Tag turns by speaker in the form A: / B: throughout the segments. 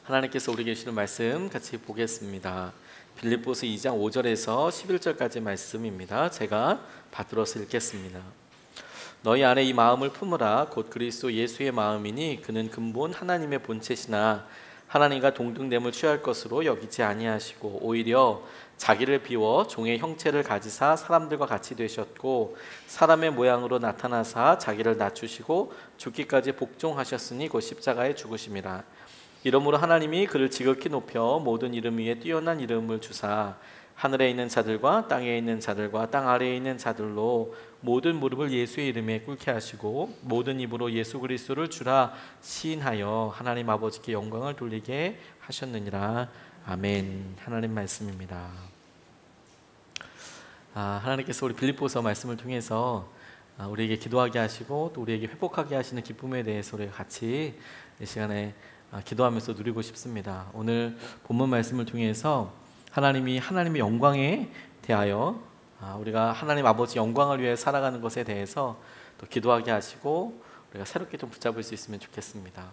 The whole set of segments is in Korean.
A: 하나님께서 우리에게 주시는 말씀 같이 보겠습니다. 빌립보서 2장 5절에서 11절까지 말씀입니다. 제가 받들어서 읽겠습니다. 너희 안에 이 마음을 품으라. 곧 그리스도 예수의 마음이니 그는 근본 하나님의 본체시나 하나님과 동등됨을 취할 것으로 여기지 아니하시고 오히려 자기를 비워 종의 형체를 가지사 사람들과 같이 되셨고 사람의 모양으로 나타나사 자기를 낮추시고 죽기까지 복종하셨으니 곧 십자가에 죽으심이라. 이러므로 하나님이 그를 지극히 높여 모든 이름 위에 뛰어난 이름을 주사 하늘에 있는 자들과 땅에 있는 자들과 땅 아래에 있는 자들로 모든 무릎을 예수의 이름에 꿇게 하시고 모든 입으로 예수 그리스도를 주라 시인하여 하나님 아버지께 영광을 돌리게 하셨느니라. 아멘. 하나님 말씀입니다. 하나님께서 우리 빌립보서 말씀을 통해서 우리에게 기도하게 하시고 또 우리에게 회복하게 하시는 기쁨에 대해서 우리가 같이 이 시간에 기도하면서 누리고 싶습니다. 오늘 본문 말씀을 통해서 하나님이 하나님의 영광에 대하여 우리가 하나님 아버지 영광을 위해 살아가는 것에 대해서 또 기도하게 하시고 우리가 새롭게 좀 붙잡을 수 있으면 좋겠습니다.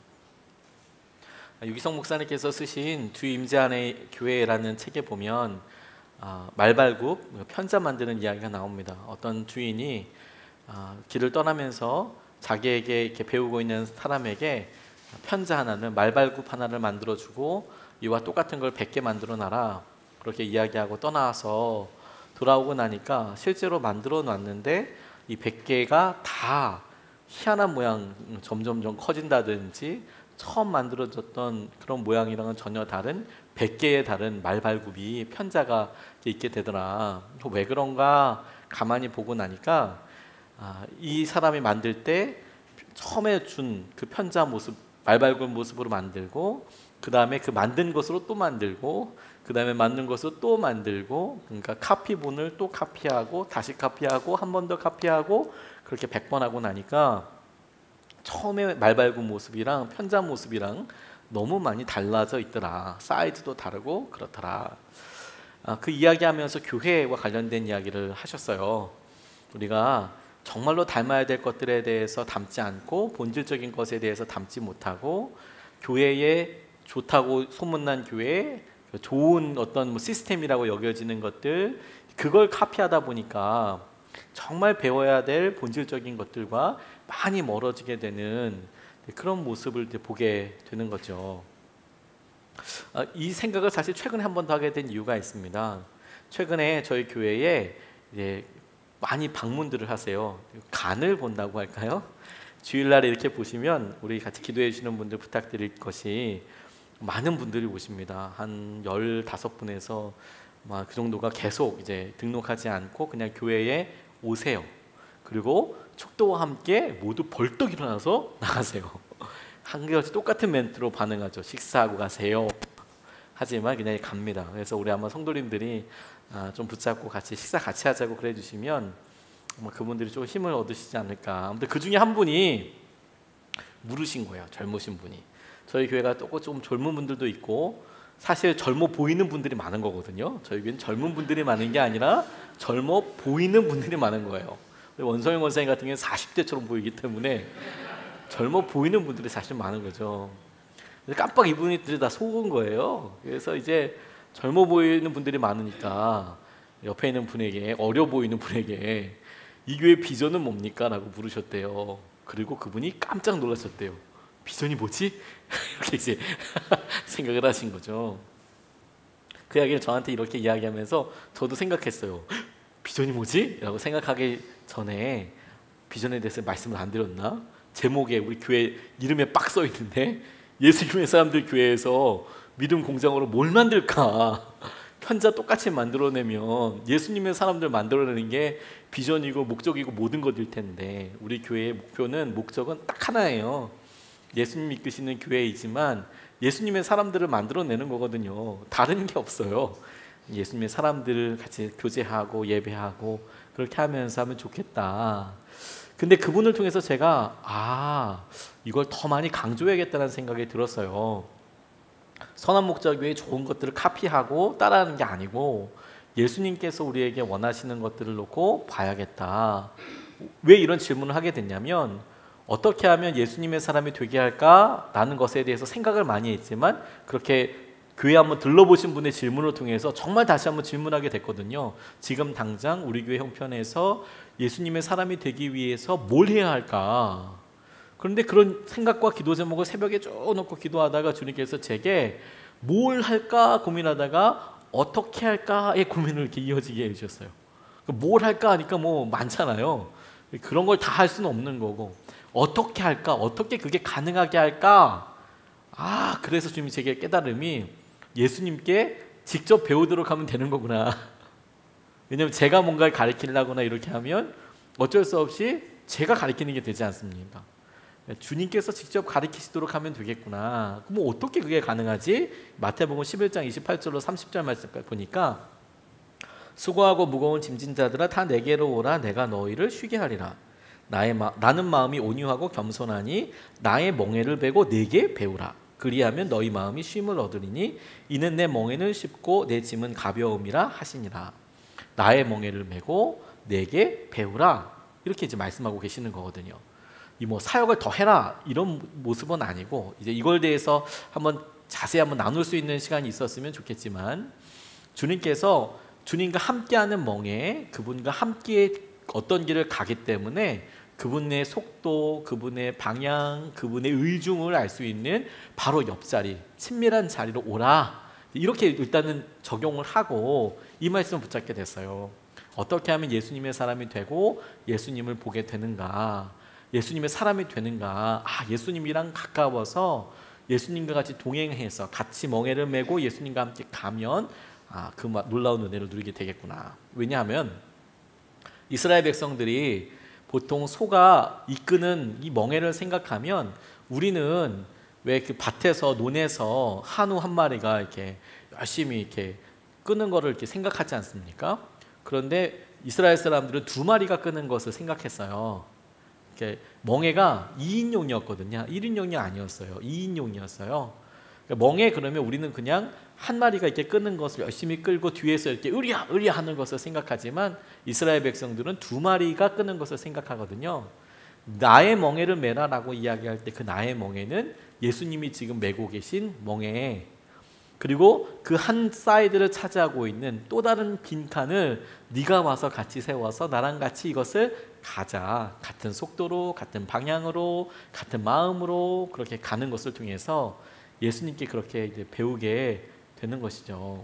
A: 유기성 목사님께서 쓰신 주 임재 안의 교회라는 책에 보면 말발굽, 편자 만드는 이야기가 나옵니다. 어떤 주인이 길을 떠나면서 자기에게 이렇게 배우고 있는 사람에게 편자 하나를, 말발굽 하나를 만들어주고 이와 똑같은 걸 100개 만들어 놔라 그렇게 이야기하고 떠나서 돌아오고 나니까 실제로 만들어 놨는데 이 100개가 다 희한한 모양, 점점점 커진다든지 처음 만들어졌던 그런 모양이랑은 전혀 다른 100개의 다른 말발굽이 편자가 있게 되더라. 왜 그런가 가만히 보고 나니까 이 사람이 만들 때 처음에 준 그 편자 모습, 말발굽 모습으로 만들고 그 다음에 그 만든 것으로 또 만들고 그 다음에 만든 것으로 또 만들고, 그러니까 카피본을 또 카피하고 다시 카피하고 한 번 더 카피하고 그렇게 100번 하고 나니까 처음에 말발굽 모습이랑 편자 모습이랑 너무 많이 달라져 있더라. 사이즈도 다르고 그렇더라. 그 이야기하면서 교회와 관련된 이야기를 하셨어요. 우리가 정말로 닮아야 될 것들에 대해서 닮지 않고 본질적인 것에 대해서 닮지 못하고 교회에 좋다고 소문난 교회에 좋은 어떤 시스템이라고 여겨지는 것들, 그걸 카피하다 보니까 정말 배워야 될 본질적인 것들과 많이 멀어지게 되는 그런 모습을 보게 되는 거죠. 이 생각을 사실 최근에 한 번 더 하게 된 이유가 있습니다. 최근에 저희 교회에 이제 많이 방문들을 하세요. 간을 본다고 할까요? 주일날에 이렇게 보시면 우리 같이 기도해 주시는 분들 부탁드릴 것이 많은 분들이 오십니다. 한 15분에서 그 정도가 계속 이제 등록하지 않고 그냥 교회에 오세요. 그리고 축도와 함께 모두 벌떡 일어나서 나가세요. 한결같이 똑같은 멘트로 반응하죠. 식사하고 가세요. 하지만 그냥 갑니다. 그래서 우리 아마 성도님들이 좀 붙잡고 같이 식사 같이 하자고 그래 주시면 그분들이 좀 힘을 얻으시지 않을까. 아무튼 그 중에 한 분이 물으신 거예요. 젊으신 분이. 저희 교회가 또 좀 젊은 분들도 있고 사실 젊어 보이는 분들이 많은 거거든요. 저희 교회는 젊은 분들이 많은 게 아니라 젊어 보이는 분들이 많은 거예요. 원성영 원사님 같은 경우는 40대처럼 보이기 때문에 젊어 보이는 분들이 사실 많은 거죠. 깜빡 이분들이 다 속은 거예요. 그래서 이제 젊어 보이는 분들이 많으니까 옆에 있는 분에게, 어려 보이는 분에게 이 교회 비전은 뭡니까? 라고 물으셨대요. 그리고 그분이 깜짝 놀라셨대요. 비전이 뭐지? 이렇게 이제 생각을 하신 거죠. 그 이야기를 저한테 이렇게 이야기하면서 저도 생각했어요. 비전이 뭐지? 라고 생각하기 전에 비전에 대해서 말씀을 안 드렸나? 제목에 우리 교회 이름에 빡 써 있는데 예수님의 사람들 교회에서 믿음 공장으로 뭘 만들까? 편자 똑같이 만들어내면 예수님의 사람들 만들어내는 게 비전이고 목적이고 모든 것일 텐데 우리 교회의 목표는, 목적은 딱 하나예요. 예수님 이끄시는 교회이지만 예수님의 사람들을 만들어내는 거거든요. 다른 게 없어요. 예수님의 사람들을 같이 교제하고 예배하고 그렇게 하면서 하면 좋겠다. 근데 그분을 통해서 제가 이걸 더 많이 강조해야겠다는 생각이 들었어요. 선한 목자교회의 좋은 것들을 카피하고 따라하는 게 아니고 예수님께서 우리에게 원하시는 것들을 놓고 봐야겠다. 왜 이런 질문을 하게 됐냐면 어떻게 하면 예수님의 사람이 되게 할까라는 것에 대해서 생각을 많이 했지만 그렇게 교회 한번 들러보신 분의 질문을 통해서 정말 다시 한번 질문하게 됐거든요. 지금 당장 우리 교회 형편에서 예수님의 사람이 되기 위해서 뭘 해야 할까? 그런데 그런 생각과 기도 제목을 새벽에 쭉 놓고 기도하다가 주님께서 제게 뭘 할까 고민하다가 어떻게 할까의 고민을 이렇게 이어지게 해주셨어요. 뭘 할까 하니까 뭐 많잖아요. 그런 걸 다 할 수는 없는 거고 어떻게 할까? 어떻게 그게 가능하게 할까? 그래서 주님이 제게 깨달음이 예수님께 직접 배우도록 하면 되는 거구나. 왜냐하면 제가 뭔가를 가르치려거나 이렇게 하면 어쩔 수 없이 제가 가르치는 게 되지 않습니까? 주님께서 직접 가르치시도록 하면 되겠구나. 그럼 어떻게 그게 가능하지? 마태복음 11장 28절로 30절 말씀 보니까 수고하고 무거운 짐진 자들아 다 내게로 오라 내가 너희를 쉬게 하리라. 나는 마음이 온유하고 겸손하니 나의 멍에를 베고 내게 배우라. 그리하면 너희 마음이 쉼을 얻으리니 이는 내 멍에는 쉽고 내 짐은 가벼움이라 하시니라. 나의 멍에를 메고 내게 배우라. 이렇게 이제 말씀하고 계시는 거거든요. 이 뭐 사역을 더 해라 이런 모습은 아니고 이제 이걸 대해서 한번 자세히 한번 나눌 수 있는 시간이 있었으면 좋겠지만 주님께서 주님과 함께하는 멍에 그분과 함께 어떤 길을 가기 때문에 그분의 속도, 그분의 방향, 그분의 의중을 알 수 있는 바로 옆자리, 친밀한 자리로 오라. 이렇게 일단은 적용을 하고 이 말씀을 붙잡게 됐어요. 어떻게 하면 예수님의 사람이 되고 예수님을 보게 되는가? 예수님의 사람이 되는가? 예수님이랑 가까워서 예수님과 같이 동행해서 같이 멍에를 메고 예수님과 함께 가면 그 놀라운 은혜를 누리게 되겠구나. 왜냐하면 이스라엘 백성들이 보통 소가 이끄는 이 멍에를 생각하면 우리는 왜 그 밭에서 논에서 한우 한 마리가 이렇게 열심히 이렇게 끄는 거를 이렇게 생각하지 않습니까? 그런데 이스라엘 사람들은 두 마리가 끄는 것을 생각했어요. 이렇게 멍에가 2인용이었거든요. 1인용이 아니었어요. 2인용이었어요. 멍에 그러면 우리는 그냥 한 마리가 이렇게 끄는 것을 열심히 끌고 뒤에서 이렇게 으랴 으랴 하는 것을 생각하지만 이스라엘 백성들은 두 마리가 끄는 것을 생각하거든요. 나의 멍에를 메라라고 이야기할 때 그 나의 멍에는 예수님이 지금 메고 계신 멍에, 그리고 그 한 사이드를 차지하고 있는 또 다른 빈칸을 네가 와서 같이 세워서 나랑 같이 이것을 가자. 같은 속도로, 같은 방향으로, 같은 마음으로 그렇게 가는 것을 통해서 예수님께 그렇게 이제 배우게 되는 것이죠.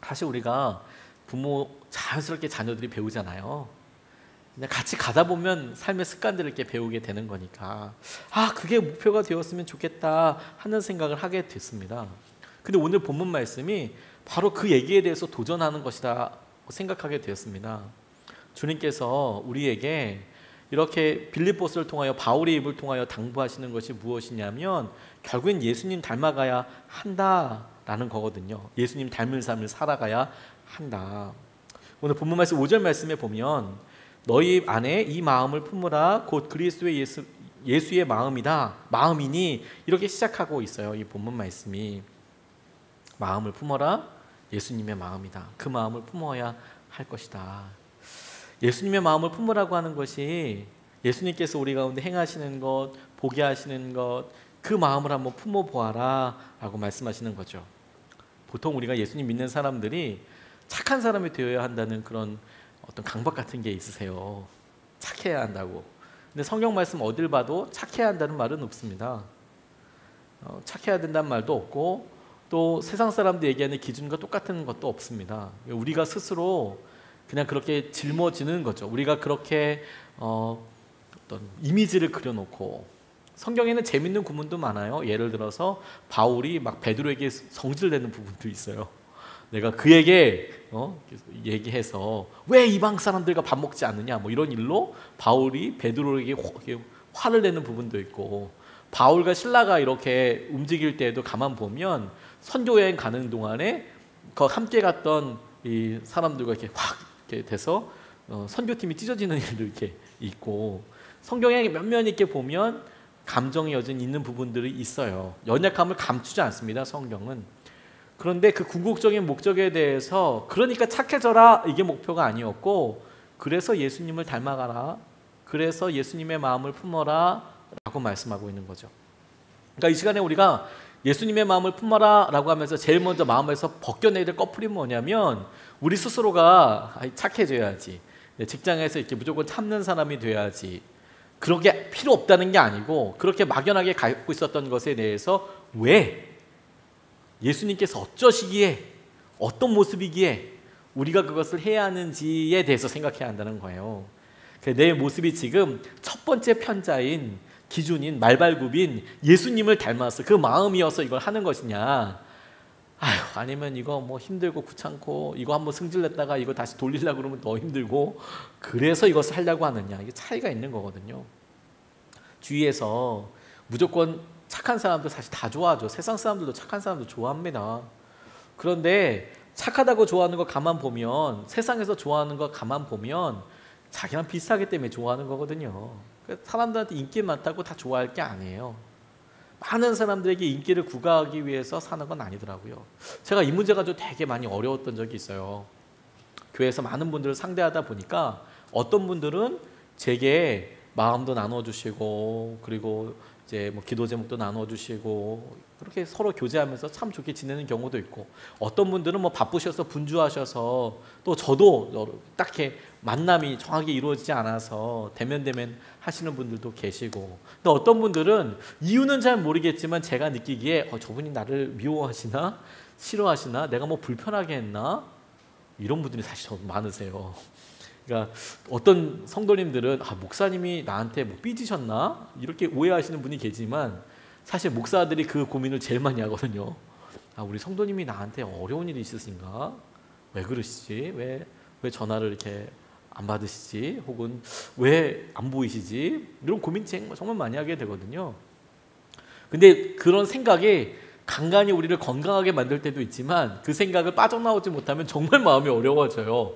A: 사실 우리가 부모 자연스럽게 자녀들이 배우잖아요. 그냥 같이 가다 보면 삶의 습관들을 이렇게 배우게 되는 거니까 그게 목표가 되었으면 좋겠다 하는 생각을 하게 됐습니다. 근데 오늘 본문 말씀이 바로 그 얘기에 대해서 도전하는 것이다 생각하게 되었습니다. 주님께서 우리에게 이렇게 빌립보스를 통하여 바울의 입을 통하여 당부하시는 것이 무엇이냐면 결국엔 예수님 닮아가야 한다라는 거거든요. 예수님 닮은 삶을 살아가야 한다. 오늘 본문 말씀 5절 말씀에 보면 너희 안에 이 마음을 품으라 곧 그리스도의 예수의 마음이다. 마음이니 이렇게 시작하고 있어요. 이 본문 말씀이 마음을 품어라 예수님의 마음이다. 그 마음을 품어야 할 것이다. 예수님의 마음을 품으라고 하는 것이 예수님께서 우리 가운데 행하시는 것, 보게 하시는 것, 그 마음을 한번 품어보아라 라고 말씀하시는 거죠. 보통 우리가 예수님 믿는 사람들이 착한 사람이 되어야 한다는 그런 어떤 강박 같은 게 있으세요. 착해야 한다고. 근데 성경 말씀 어딜 봐도 착해야 한다는 말은 없습니다. 착해야 된다는 말도 없고 또 세상 사람들 얘기하는 기준과 똑같은 것도 없습니다. 우리가 스스로 그냥 그렇게 짊어지는 거죠. 우리가 그렇게 어떤 이미지를 그려놓고 성경에는 재밌는 구문도 많아요. 예를 들어서 바울이 막 베드로에게 성질내는 부분도 있어요. 내가 그에게 얘기해서 왜 이방 사람들과 밥 먹지 않느냐 뭐 이런 일로 바울이 베드로에게 화를 내는 부분도 있고 바울과 실라가 이렇게 움직일 때에도 가만 보면 선교여행 가는 동안에 그 함께 갔던 이 사람들과 이렇게 확 이렇게 돼서 선교팀이 찢어지는 일도 이렇게 있고 성경에 몇몇 있게 보면 감정이 여전히 있는 부분들이 있어요. 연약함을 감추지 않습니다. 성경은. 그런데 그 궁극적인 목적에 대해서 그러니까 착해져라 이게 목표가 아니었고 그래서 예수님을 닮아가라 그래서 예수님의 마음을 품어라 라고 말씀하고 있는 거죠. 그러니까 이 시간에 우리가 예수님의 마음을 품어라 라고 하면서 제일 먼저 마음에서 벗겨내야 될 꺼풀이 뭐냐면, 우리 스스로가 착해져야지, 직장에서 이렇게 무조건 참는 사람이 돼야지, 그렇게 필요 없다는 게 아니고, 그렇게 막연하게 갖고 있었던 것에 대해서 왜 예수님께서 어쩌시기에, 어떤 모습이기에 우리가 그것을 해야 하는지에 대해서 생각해야 한다는 거예요. 내 모습이 지금 첫 번째 편자인, 기준인, 말발굽인 예수님을 닮아서 그 마음이어서 이걸 하는 것이냐, 아니면 이거 뭐 힘들고 귀찮고 이거 한번 승질냈다가 이거 다시 돌리려고 그러면 더 힘들고 그래서 이것을 하려고 하느냐, 이게 차이가 있는 거거든요. 주위에서 무조건 착한 사람들 사실 다 좋아하죠. 세상 사람들도 착한 사람들 좋아합니다. 그런데 착하다고 좋아하는 거 가만 보면, 세상에서 좋아하는 거 가만 보면 자기랑 비슷하기 때문에 좋아하는 거거든요. 사람들한테 인기 많다고 다 좋아할 게 아니에요. 많은 사람들에게 인기를 구가하기 위해서 사는 건 아니더라고요. 제가 이 문제 가지고 되게 많이 어려웠던 적이 있어요. 교회에서 많은 분들을 상대하다 보니까 어떤 분들은 제게 마음도 나눠주시고, 그리고 이제 뭐 기도 제목도 나눠주시고, 그렇게 서로 교제하면서 참 좋게 지내는 경우도 있고, 어떤 분들은 뭐 바쁘셔서 분주하셔서 또 저도 딱히 만남이 정확히 이루어지지 않아서 대면 하시는 분들도 계시고, 근데 어떤 분들은 이유는 잘 모르겠지만 제가 느끼기에 저분이 나를 미워하시나 싫어하시나, 내가 뭐 불편하게 했나, 이런 분들이 사실 좀 많으세요. 그러니까 어떤 성도님들은 목사님이 나한테 뭐 삐지셨나 이렇게 오해하시는 분이 계지만, 사실 목사들이 그 고민을 제일 많이 하거든요. 우리 성도님이 나한테 어려운 일이 있으신가? 왜 그러시지? 왜 전화를 이렇게 안 받으시지? 혹은 왜 안 보이시지? 이런 고민 정말 많이 하게 되거든요. 근데 그런 생각이 간간히 우리를 건강하게 만들 때도 있지만, 그 생각을 빠져나오지 못하면 정말 마음이 어려워져요.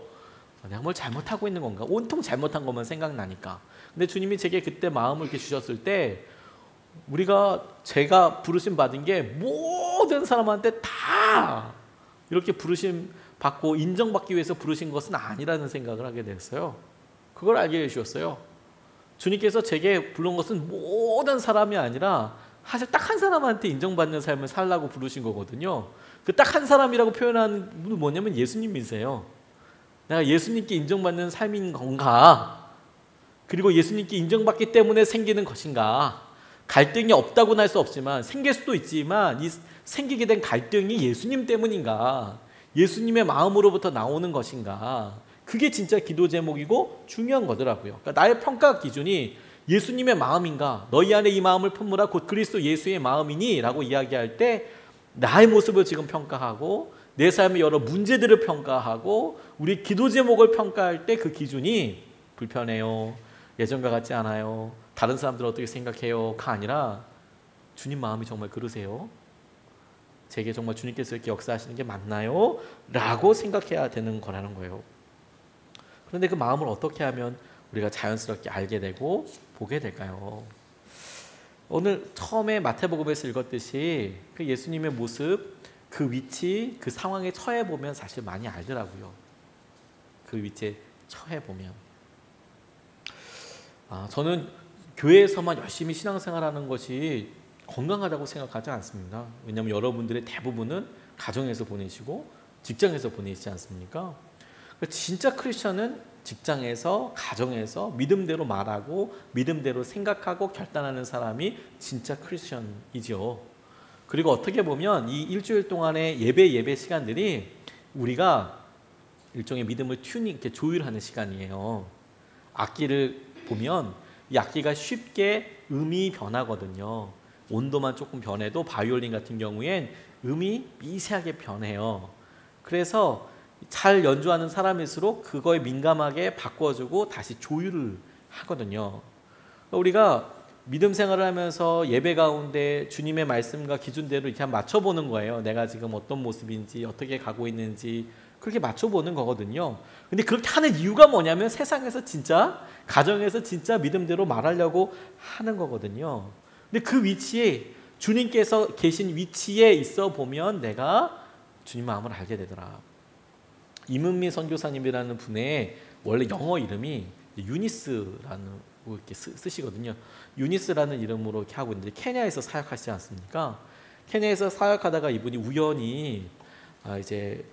A: 내가 뭘 잘못하고 있는 건가? 온통 잘못한 것만 생각나니까. 근데 주님이 제게 그때 마음을 이렇게 주셨을 때, 제가 부르심 받은 게 모든 사람한테 다 이렇게 부르심 받고 인정받기 위해서 부르신 것은 아니라는 생각을 하게 됐어요. 그걸 알게 해주셨어요. 주님께서 제게 부른 것은 모든 사람이 아니라 사실 딱 한 사람한테 인정받는 삶을 살라고 부르신 거거든요. 그 딱 한 사람이라고 표현하는 분은 뭐냐면 예수님이세요. 내가 예수님께 인정받는 삶인 건가? 그리고 예수님께 인정받기 때문에 생기는 것인가? 갈등이 없다고는 할 수 없지만, 생길 수도 있지만, 이 생기게 된 갈등이 예수님 때문인가? 예수님의 마음으로부터 나오는 것인가? 그게 진짜 기도 제목이고 중요한 거더라고요. 그러니까 나의 평가 기준이 예수님의 마음인가? 너희 안에 이 마음을 품으라 곧 그리스도 예수의 마음이니? 라고 이야기할 때 나의 모습을 지금 평가하고, 내 삶의 여러 문제들을 평가하고, 우리 기도 제목을 평가할 때 그 기준이 불편해요, 예전과 같지 않아요, 다른 사람들 어떻게 생각해요?가 아니라 주님 마음이 정말 그러세요? 제게 정말 주님께서 이렇게 역사하시는 게 맞나요? 라고 생각해야 되는 거라는 거예요. 그런데 그 마음을 어떻게 하면 우리가 자연스럽게 알게 되고 보게 될까요? 오늘 처음에 마태복음에서 읽었듯이 그 예수님의 모습, 그 위치, 그 상황에 처해 보면 사실 많이 알더라고요. 그 위치에 처해 보면. 저는 교회에서만 열심히 신앙생활하는 것이 건강하다고 생각하지 않습니다. 왜냐하면 여러분들의 대부분은 가정에서 보내시고 직장에서 보내시지 않습니까? 진짜 크리스천은 직장에서, 가정에서 믿음대로 말하고 믿음대로 생각하고 결단하는 사람이 진짜 크리스천이죠. 그리고 어떻게 보면 이 일주일 동안의 예배 시간들이 우리가 일종의 믿음을 이렇게 조율하는 시간이에요. 악기를 보면 이 악기가 쉽게 음이 변하거든요. 온도만 조금 변해도 바이올린 같은 경우엔 음이 미세하게 변해요. 그래서 잘 연주하는 사람일수록 그거에 민감하게 바꿔주고 다시 조율을 하거든요. 우리가 믿음 생활을 하면서 예배 가운데 주님의 말씀과 기준대로 이렇게 맞춰보는 거예요. 내가 지금 어떤 모습인지, 어떻게 가고 있는지 그렇게 맞춰보는 거거든요. 근데 그렇게 하는 이유가 뭐냐면 세상에서 진짜, 가정에서 진짜 믿음대로 말하려고 하는 거거든요. 근데 그 위치에, 주님께서 계신 위치에 있어 보면 내가 주님 마음을 알게 되더라. 이문미 선교사님이라는 분의 원래 영어 이름이 유니스라는 이렇게 쓰시거든요. 유니스라는 이름으로 이렇게 하고 있는데 케냐에서 사역하시지 않습니까? 케냐에서 사역하다가 이분이 우연히 이제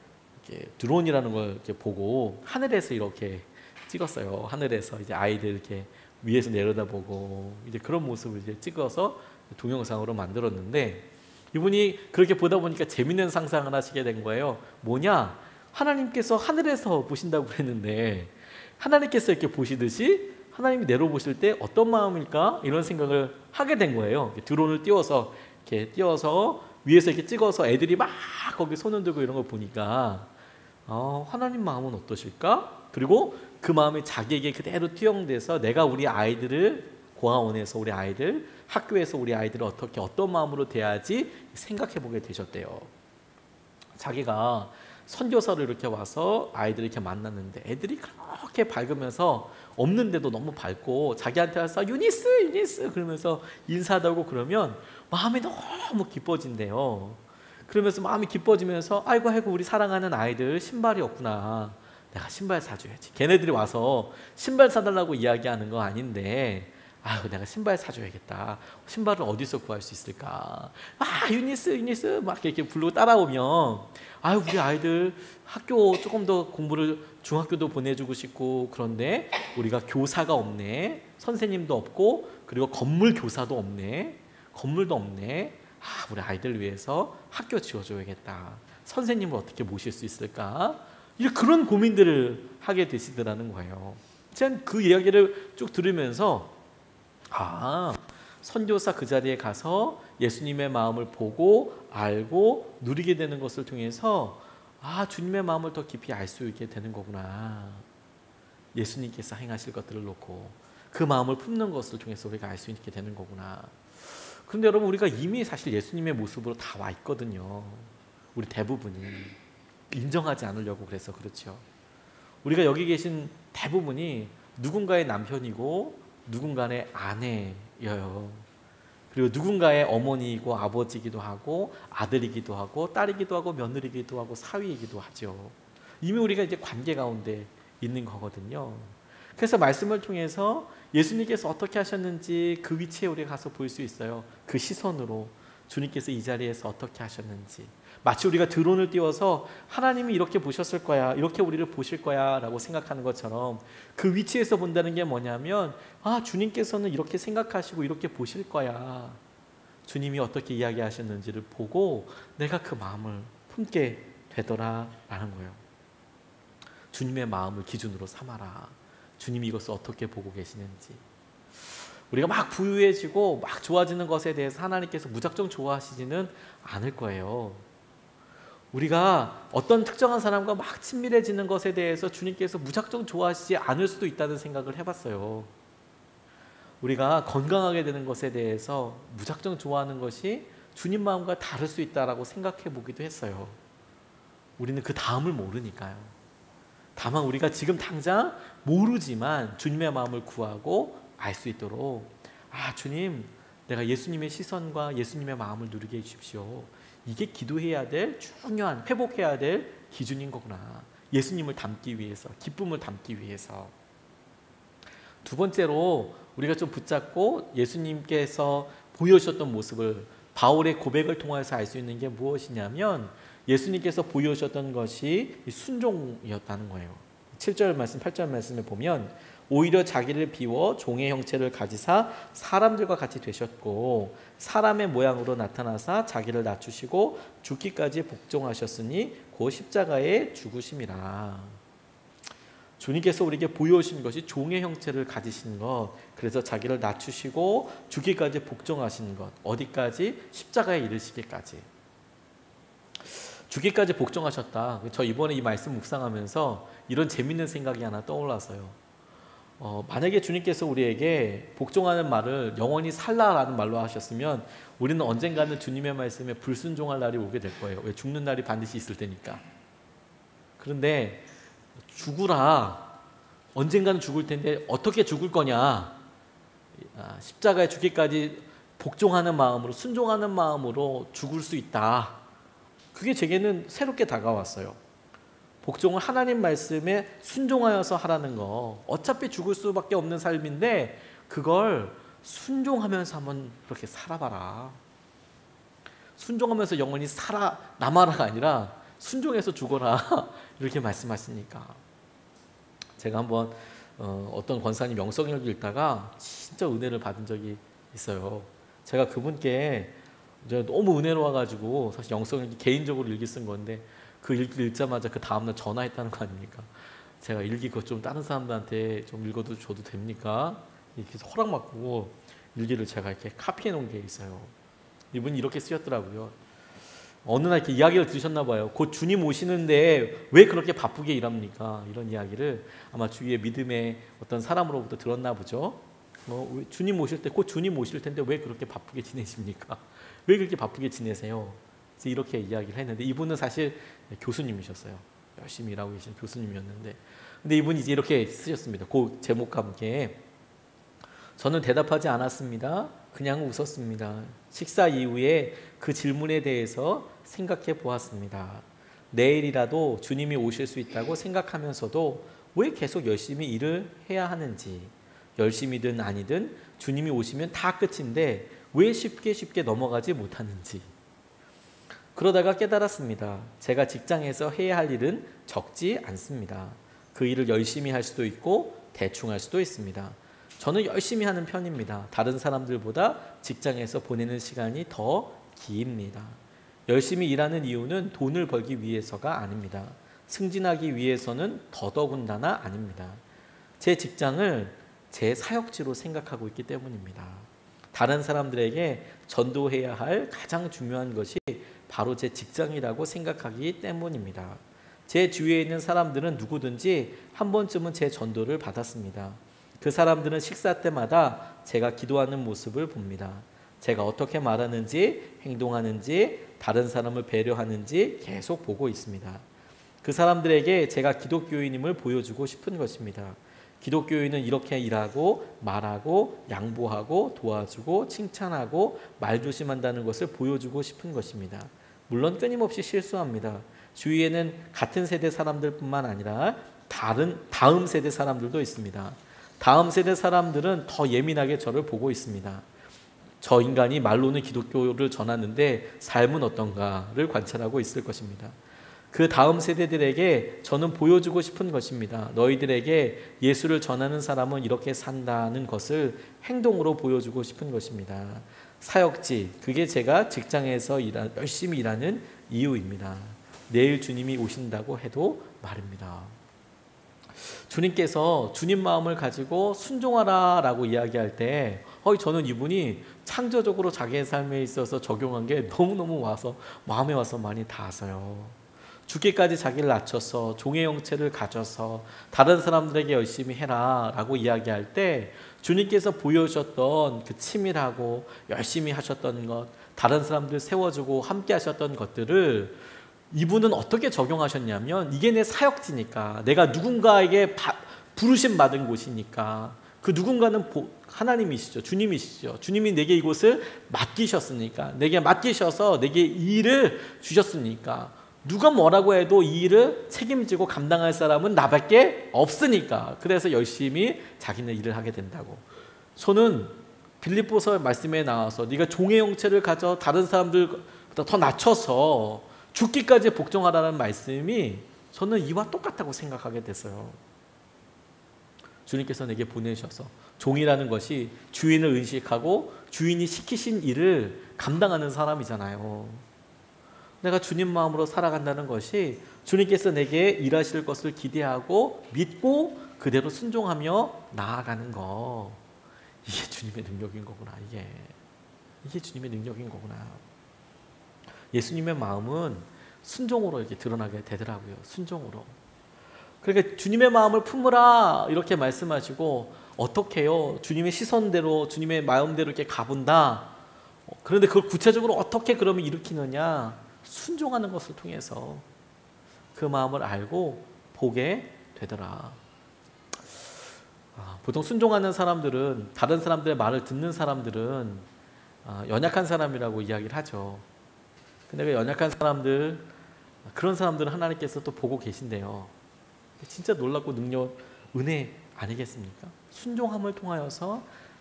A: 이렇게 드론이라는 걸 이렇게 보고 하늘에서 이렇게 찍었어요. 하늘에서 이제 아이들 이렇게 위에서 내려다보고 이제 그런 모습을 이제 찍어서 동영상으로 만들었는데, 이분이 그렇게 보다 보니까 재밌는 상상을 하시게 된 거예요. 뭐냐? 하나님께서 하늘에서 보신다고 그랬는데 하나님께서 이렇게 보시듯이 하나님이 내려보실 때 어떤 마음일까? 이런 생각을 하게 된 거예요. 드론을 띄워서 이렇게 위에서 이렇게 찍어서 애들이 막 거기 손 흔들고 이런 걸 보니까 하나님 마음은 어떠실까? 그리고 그 마음이 자기에게 그대로 투영돼서 내가 우리 아이들을 고아원에서 우리 아이들, 학교에서 우리 아이들을 어떤 마음으로 대하지 생각해 보게 되셨대요. 자기가 선교사로 이렇게 와서 아이들을 이렇게 만났는데 애들이 그렇게 밝으면서 없는데도 너무 밝고 자기한테 와서 유니스 그러면서 인사하다고 그러면 마음이 너무 기뻐진대요. 그러면서 마음이 기뻐지면서 아이고 우리 사랑하는 아이들 신발이 없구나. 내가 신발 사줘야지. 걔네들이 와서 신발 사달라고 이야기하는 거 아닌데 내가 신발 사줘야겠다. 신발을 어디서 구할 수 있을까? 유니스 막 이렇게 부르고 따라오면 우리 아이들 학교 조금 더 공부를 중학교도 보내주고 싶고, 그런데 우리가 교사가 없네, 선생님도 없고, 그리고 건물 교사도 없네, 건물도 없네. 우리 아이들 위해서 학교 지어줘야겠다. 선생님을 어떻게 모실 수 있을까? 그런 고민들을 하게 되시더라는 거예요. 저는 그 이야기를 쭉 들으면서 선교사 그 자리에 가서 예수님의 마음을 보고 알고 누리게 되는 것을 통해서 주님의 마음을 더 깊이 알 수 있게 되는 거구나. 예수님께서 행하실 것들을 놓고 그 마음을 품는 것을 통해서 우리가 알 수 있게 되는 거구나. 그런데 여러분, 우리가 이미 사실 예수님의 모습으로 다 와 있거든요. 우리 대부분이 인정하지 않으려고 그래서 그렇죠. 우리가 여기 계신 대부분이 누군가의 남편이고 누군가의 아내여요. 그리고 누군가의 어머니이고 아버지이기도 하고 아들이기도 하고 딸이기도 하고 며느리이기도 하고 사위이기도 하죠. 이미 우리가 이제 관계 가운데 있는 거거든요. 그래서 말씀을 통해서 예수님께서 어떻게 하셨는지 그 위치에 우리가 가서 볼 수 있어요. 그 시선으로 주님께서 이 자리에서 어떻게 하셨는지. 마치 우리가 드론을 띄워서 하나님이 이렇게 보셨을 거야, 이렇게 우리를 보실 거야 라고 생각하는 것처럼 그 위치에서 본다는 게 뭐냐면 주님께서는 이렇게 생각하시고 이렇게 보실 거야. 주님이 어떻게 이야기하셨는지를 보고 내가 그 마음을 품게 되더라 라는 거예요. 주님의 마음을 기준으로 삼아라. 주님이 이것을 어떻게 보고 계시는지. 우리가 막 부유해지고 막 좋아지는 것에 대해서 하나님께서 무작정 좋아하시지는 않을 거예요. 우리가 어떤 특정한 사람과 막 친밀해지는 것에 대해서 주님께서 무작정 좋아하시지 않을 수도 있다는 생각을 해봤어요. 우리가 건강하게 되는 것에 대해서 무작정 좋아하는 것이 주님 마음과 다를 수 있다라고 생각해 보기도 했어요. 우리는 그 다음을 모르니까요. 다만 우리가 지금 당장 모르지만 주님의 마음을 구하고 알 수 있도록 주님, 내가 예수님의 시선과 예수님의 마음을 누리게 해주십시오. 이게 기도해야 될 중요한, 회복해야 될 기준인 거구나. 예수님을 닮기 위해서, 기쁨을 담기 위해서. 두 번째로 우리가 좀 붙잡고 예수님께서 보여주셨던 모습을, 바울의 고백을 통해서 알 수 있는 게 무엇이냐면 예수님께서 보여주셨던 것이 순종이었다는 거예요. 7절 말씀, 8절 말씀을 보면 오히려 자기를 비워 종의 형체를 가지사 사람들과 같이 되셨고 사람의 모양으로 나타나사 자기를 낮추시고 죽기까지 복종하셨으니 곧 십자가에 죽으심이라. 주님께서 우리에게 보여주신 것이 종의 형체를 가지신 것, 그래서 자기를 낮추시고 죽기까지 복종하신 것, 어디까지? 십자가에 이르시기까지. 죽기까지 복종하셨다. 저 이번에 이 말씀 묵상하면서 이런 재밌는 생각이 하나 떠올랐어요. 만약에 주님께서 우리에게 복종하는 말을 영원히 살라라는 말로 하셨으면 우리는 언젠가는 주님의 말씀에 불순종할 날이 오게 될 거예요. 왜? 죽는 날이 반드시 있을 테니까. 그런데 죽으라, 언젠가는 죽을 텐데 어떻게 죽을 거냐, 십자가에 죽기까지 복종하는 마음으로, 순종하는 마음으로 죽을 수 있다. 그게 제게는 새롭게 다가왔어요. 복종을 하나님 말씀에 순종하여서 하라는 거. 어차피 죽을 수밖에 없는 삶인데 그걸 순종하면서 한번 그렇게 살아봐라. 순종하면서 영원히 살아남아라가 아니라 순종해서 죽어라. 이렇게 말씀하시니까 제가 한번 어떤 권사님 영성일기 읽다가 진짜 은혜를 받은 적이 있어요. 제가 그분께 너무 은혜로워가지고 사실 영성일기 개인적으로 일기 쓴 건데 그 일기 읽자마자 그 다음날 전화했다는 거 아닙니까? 제가 일기 그것 좀 다른 사람들한테 좀 읽어도 줘도 됩니까? 이렇게 허락받고 일기를 제가 이렇게 카피해 놓은 게 있어요. 이분이 이렇게 쓰셨더라고요. 어느 날 이렇게 이야기를 들으셨나 봐요. 곧 주님 오시는데 왜 그렇게 바쁘게 일합니까? 이런 이야기를 아마 주위의 믿음의 어떤 사람으로부터 들었나 보죠. 주님 오실 때 곧 주님 오실 텐데 왜 그렇게 바쁘게 지내십니까? 왜 그렇게 바쁘게 지내세요? 이렇게 이야기를 했는데 이분은 사실 교수님이셨어요. 열심히 일하고 계신 교수님이었는데 근데 이분이 이제 이렇게 쓰셨습니다. 그 제목과 함께 저는 대답하지 않았습니다. 그냥 웃었습니다. 식사 이후에 그 질문에 대해서 생각해 보았습니다. 내일이라도 주님이 오실 수 있다고 생각하면서도 왜 계속 열심히 일을 해야 하는지, 열심히든 아니든 주님이 오시면 다 끝인데 왜 쉽게 넘어가지 못하는지. 그러다가 깨달았습니다. 제가 직장에서 해야 할 일은 적지 않습니다. 그 일을 열심히 할 수도 있고 대충 할 수도 있습니다. 저는 열심히 하는 편입니다. 다른 사람들보다 직장에서 보내는 시간이 더 깁니다. 열심히 일하는 이유는 돈을 벌기 위해서가 아닙니다. 승진하기 위해서는 더더군다나 아닙니다. 제 직장을 제 사역지로 생각하고 있기 때문입니다. 다른 사람들에게 전도해야 할 가장 중요한 것이 바로 제 직장이라고 생각하기 때문입니다. 제 주위에 있는 사람들은 누구든지 한 번쯤은 제 전도를 받았습니다. 그 사람들은 식사 때마다 제가 기도하는 모습을 봅니다. 제가 어떻게 말하는지, 행동하는지, 다른 사람을 배려하는지 계속 보고 있습니다. 그 사람들에게 제가 기독교인임을 보여주고 싶은 것입니다. 기독교인은 이렇게 일하고 말하고 양보하고 도와주고 칭찬하고 말조심한다는 것을 보여주고 싶은 것입니다. 물론 끊임없이 실수합니다. 주위에는 같은 세대 사람들뿐만 아니라 다음 세대 사람들도 있습니다. 다음 세대 사람들은 더 예민하게 저를 보고 있습니다. 저 인간이 말로는 기독교를 전하는데 삶은 어떤가를 관찰하고 있을 것입니다. 그 다음 세대들에게 저는 보여주고 싶은 것입니다. 너희들에게 예수를 전하는 사람은 이렇게 산다는 것을 행동으로 보여주고 싶은 것입니다. 사역지, 그게 제가 직장에서 열심히 일하는 이유입니다. 내일 주님이 오신다고 해도 말입니다. 주님께서 주님 마음을 가지고 순종하라 라고 이야기할 때 저는 이분이 창조적으로 자기의 삶에 있어서 적용한 게 너무너무 마음에 와서 많이 닿아서요. 죽기까지 자기를 낮춰서 종의 형체를 가져서 다른 사람들에게 열심히 해라 라고 이야기할 때 주님께서 보여주셨던 그 치밀하고 열심히 하셨던 것, 다른 사람들 세워주고 함께 하셨던 것들을 이분은 어떻게 적용하셨냐면 이게 내 사역지니까, 내가 누군가에게 부르심 받은 곳이니까, 그 누군가는 하나님이시죠. 주님이시죠. 주님이 내게 이곳을 맡기셨으니까, 내게 맡기셔서 내게 이 일을 주셨으니까, 누가 뭐라고 해도 이 일을 책임지고 감당할 사람은 나밖에 없으니까, 그래서 열심히 자기네 일을 하게 된다고. 저는 빌립보서 말씀에 나와서 네가 종의 형체를 가져 다른 사람들보다 더 낮춰서 죽기까지 복종하라는 말씀이 저는 이와 똑같다고 생각하게 됐어요. 주님께서 내게 보내셔서 종이라는 것이 주인을 의식하고 주인이 시키신 일을 감당하는 사람이잖아요. 내가 주님 마음으로 살아간다는 것이 주님께서 내게 일하실 것을 기대하고 믿고 그대로 순종하며 나아가는 거, 이게 주님의 능력인 거구나. 이게 주님의 능력인 거구나. 예수님의 마음은 순종으로 이렇게 드러나게 되더라고요. 순종으로. 그러니까 주님의 마음을 품으라 이렇게 말씀하시고, 어떻게 해요? 주님의 시선대로 주님의 마음대로 이렇게 가본다. 그런데 그걸 구체적으로 어떻게 그러면 일으키느냐? 순종하는 것을 통해서 그 마음을 알고 보게 되더라. 보통 순종하는 사람들은, 다른 사람들의 말을 듣는 사람들은 연약한 사람이라고 이야기를 하죠. 근데 그 연약한 사람들, 그런 사람들은 하나님께서 또 보고 계신대요. 진짜 놀랍고 은혜 아니겠습니까? 순종함을 통하여서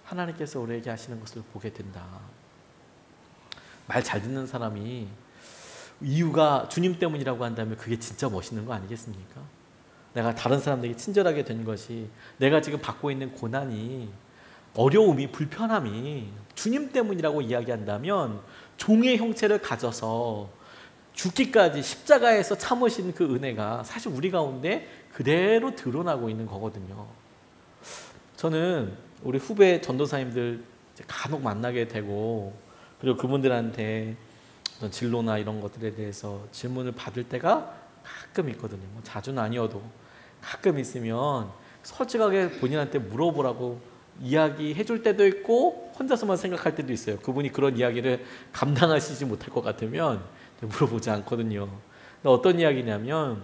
A: 하나님께서 우리에게 하시는 것을 보게 된다. 말 잘 듣는 사람이 이유가 주님 때문이라고 한다면 그게 진짜 멋있는 거 아니겠습니까? 내가 다른 사람들에게 친절하게 된 것이, 내가 지금 받고 있는 고난이, 어려움이, 불편함이 주님 때문이라고 이야기한다면 종의 형체를 가져서 죽기까지 십자가에서 참으신 그 은혜가 사실 우리 가운데 그대로 드러나고 있는 거거든요. 저는 우리 후배 전도사님들 간혹 만나게 되고, 그리고 그분들한테 어떤 진로나 이런 것들에 대해서 질문을 받을 때가 가끔 있거든요. 뭐 자주는 아니어도 가끔 있으면 솔직하게 본인한테 물어보라고 이야기해 줄 때도 있고 혼자서만 생각할 때도 있어요. 그분이 그런 이야기를 감당하시지 못할 것 같으면 물어보지 않거든요. 근데 어떤 이야기냐면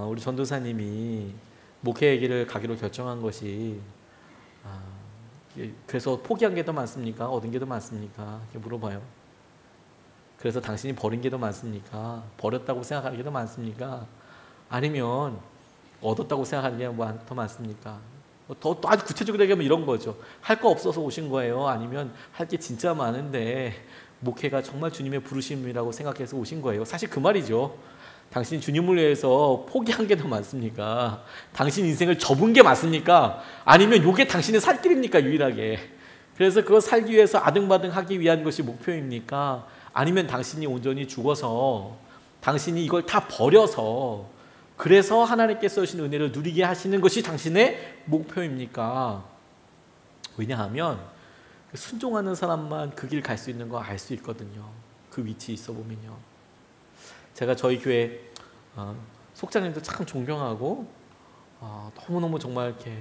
A: 우리 전도사님이 목회의 길을 가기로 결정한 것이 그래서 포기한 게 더 많습니까? 얻은 게 더 많습니까? 이렇게 물어봐요. 그래서 당신이 버린 게 더 많습니까? 버렸다고 생각하는 게 더 많습니까? 아니면 얻었다고 생각하는 게 더 많습니까? 더 아주 구체적으로 얘기하면 이런 거죠. 할 거 없어서 오신 거예요? 아니면 할 게 진짜 많은데 목회가 정말 주님의 부르심이라고 생각해서 오신 거예요? 사실 그 말이죠. 당신이 주님을 위해서 포기한 게 더 많습니까? 당신 인생을 접은 게 맞습니까? 아니면 이게 당신의 살 길입니까? 유일하게. 그래서 그거 살기 위해서 아등바등 하기 위한 것이 목표입니까? 아니면 당신이 온전히 죽어서 당신이 이걸 다 버려서 그래서 하나님께서 주신 은혜를 누리게 하시는 것이 당신의 목표입니까? 왜냐하면 순종하는 사람만 그 길 갈 수 있는 거 알 수 있거든요. 그 위치에 있어 보면요. 제가 저희 교회 속장님도 참 존경하고 너무너무 정말 이렇게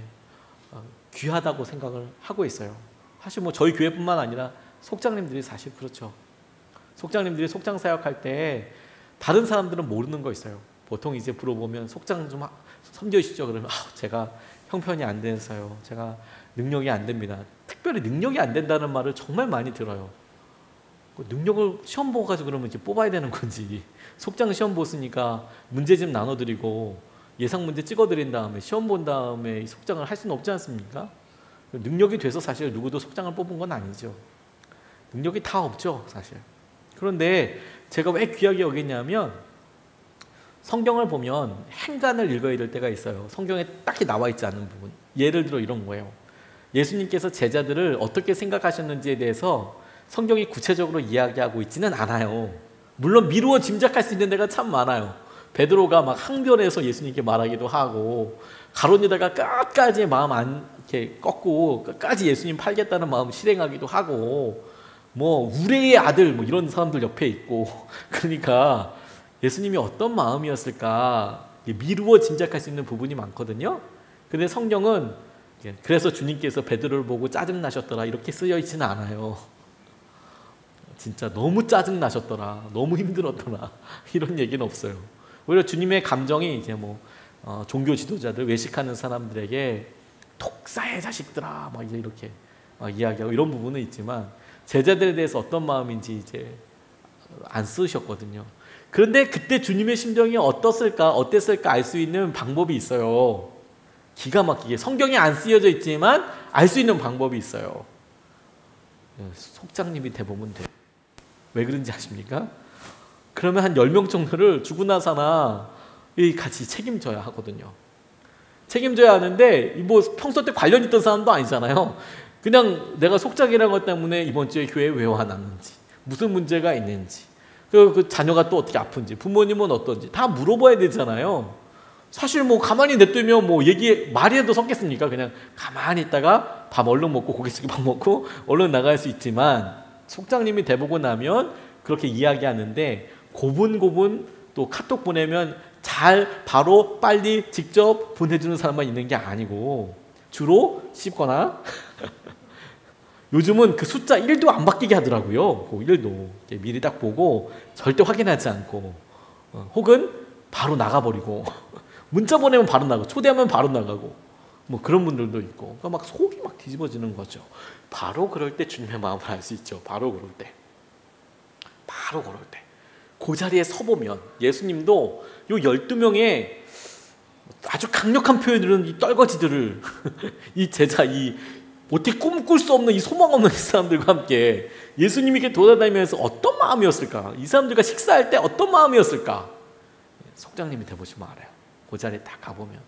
A: 귀하다고 생각을 하고 있어요. 사실 뭐 저희 교회뿐만 아니라 속장님들이 사실 그렇죠. 속장님들이 속장 사역할 때 다른 사람들은 모르는 거 있어요. 보통 이제 물어보면 속장 좀 섬겨주시죠. 그러면 제가 형편이 안 돼서요. 제가 능력이 안 됩니다. 특별히 능력이 안 된다는 말을 정말 많이 들어요. 능력을 시험 보고 가지고 그러면 이렇게 뽑아야 되는 건지, 속장 시험 보으니까 문제 좀 나눠드리고 예상 문제 찍어드린 다음에 시험 본 다음에 속장을 할 수는 없지 않습니까? 능력이 돼서 사실 누구도 속장을 뽑은 건 아니죠. 능력이 다 없죠, 사실. 그런데 제가 왜 귀하게 여기냐면 성경을 보면 행간을 읽어야 될 때가 있어요. 성경에 딱히 나와 있지 않은 부분. 예를 들어 이런 거예요. 예수님께서 제자들을 어떻게 생각하셨는지에 대해서 성경이 구체적으로 이야기하고 있지는 않아요. 물론 미루어 짐작할 수 있는 데가 참 많아요. 베드로가 막 항변해서 예수님께 말하기도 하고, 가론유다가 끝까지 마음 안 이렇게 꺾고 끝까지 예수님 팔겠다는 마음 실행하기도 하고, 뭐 우레의 아들 뭐 이런 사람들 옆에 있고, 그러니까 예수님이 어떤 마음이었을까 미루어 짐작할 수 있는 부분이 많거든요. 근데 성경은 그래서 주님께서 베드로를 보고 짜증나셨더라 이렇게 쓰여 있지는 않아요. 진짜 너무 짜증나셨더라, 너무 힘들었더라 이런 얘기는 없어요. 오히려 주님의 감정이 이제 뭐 종교 지도자들, 외식하는 사람들에게 독사의 자식들아 막 이제 이렇게 이야기하고 이런 부분은 있지만 제자들에 대해서 어떤 마음인지 이제 안 쓰셨거든요. 그런데 그때 주님의 심정이 어땠을까 알 수 있는 방법이 있어요. 기가 막히게 성경에 안 쓰여져 있지만 알 수 있는 방법이 있어요. 속장님이 돼보면 돼요. 왜 그런지 아십니까? 그러면 한 10명 정도를 주고 나서나 같이 책임져야 하거든요. 책임져야 하는데 뭐 평소 때 관련 있던 사람도 아니잖아요. 그냥 내가 속장이라는 것 때문에 이번 주에 교회에 왜 와놨는지, 무슨 문제가 있는지, 그 자녀가 또 어떻게 아픈지, 부모님은 어떤지 다 물어봐야 되잖아요. 사실 뭐 가만히 냅두면 뭐 말이라도 섞겠습니까? 그냥 가만히 있다가 밥 얼른 먹고 고기 숙이 밥 먹고 얼른 나갈 수 있지만, 속장님이 돼보고 나면 그렇게 이야기하는데 고분고분 또 카톡 보내면 잘 바로 빨리 직접 보내주는 사람만 있는 게 아니고 주로 씹거나 요즘은 그 숫자 1도 안 바뀌게 하더라고요. 그 1도 미리 딱 보고 절대 확인하지 않고 혹은 바로 나가버리고 문자 보내면 바로 나가고 초대하면 바로 나가고 뭐 그런 분들도 있고, 그러니까 막 속이 막 뒤집어지는 거죠. 바로 그럴 때 주님의 마음을 알 수 있죠. 바로 그럴 때 그 자리에 서보면 예수님도 요 12명의 아주 강력한 표현으로는 이 떨거지들을 이 제자, 이 어떻게 꿈꿀 수 없는 이 소망 없는 이 사람들과 함께 예수님이 이렇게 돌아다니면서 어떤 마음이었을까? 이 사람들과 식사할 때 어떤 마음이었을까? 석장님이 돼보시면 알아요. 그 자리에 딱 가보면.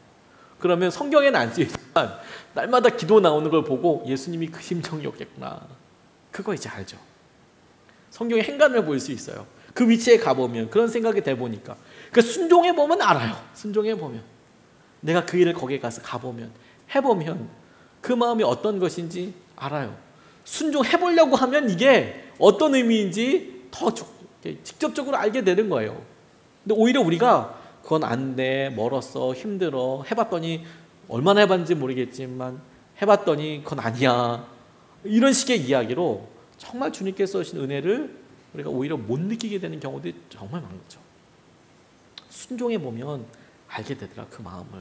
A: 그러면 성경에는 안 쓰여있지만 날마다 기도 나오는 걸 보고 예수님이 그 심정이었겠구나. 그거 이제 알죠. 성경의 행간을 볼 수 있어요. 그 위치에 가보면 그런 생각이 돼보니까. 그러니까 순종해보면 알아요. 순종해보면. 내가 그 일을 거기에 가서 가보면 해보면 그 마음이 어떤 것인지 알아요. 순종해보려고 하면 이게 어떤 의미인지 더 직접적으로 알게 되는 거예요. 근데 오히려 우리가 그건 안 돼, 멀었어, 힘들어, 해봤더니 얼마나 해봤는지 모르겠지만 해봤더니 그건 아니야, 이런 식의 이야기로 정말 주님께서 주신 은혜를 우리가 오히려 못 느끼게 되는 경우들이 정말 많은 거죠. 순종해보면 알게 되더라, 그 마음을.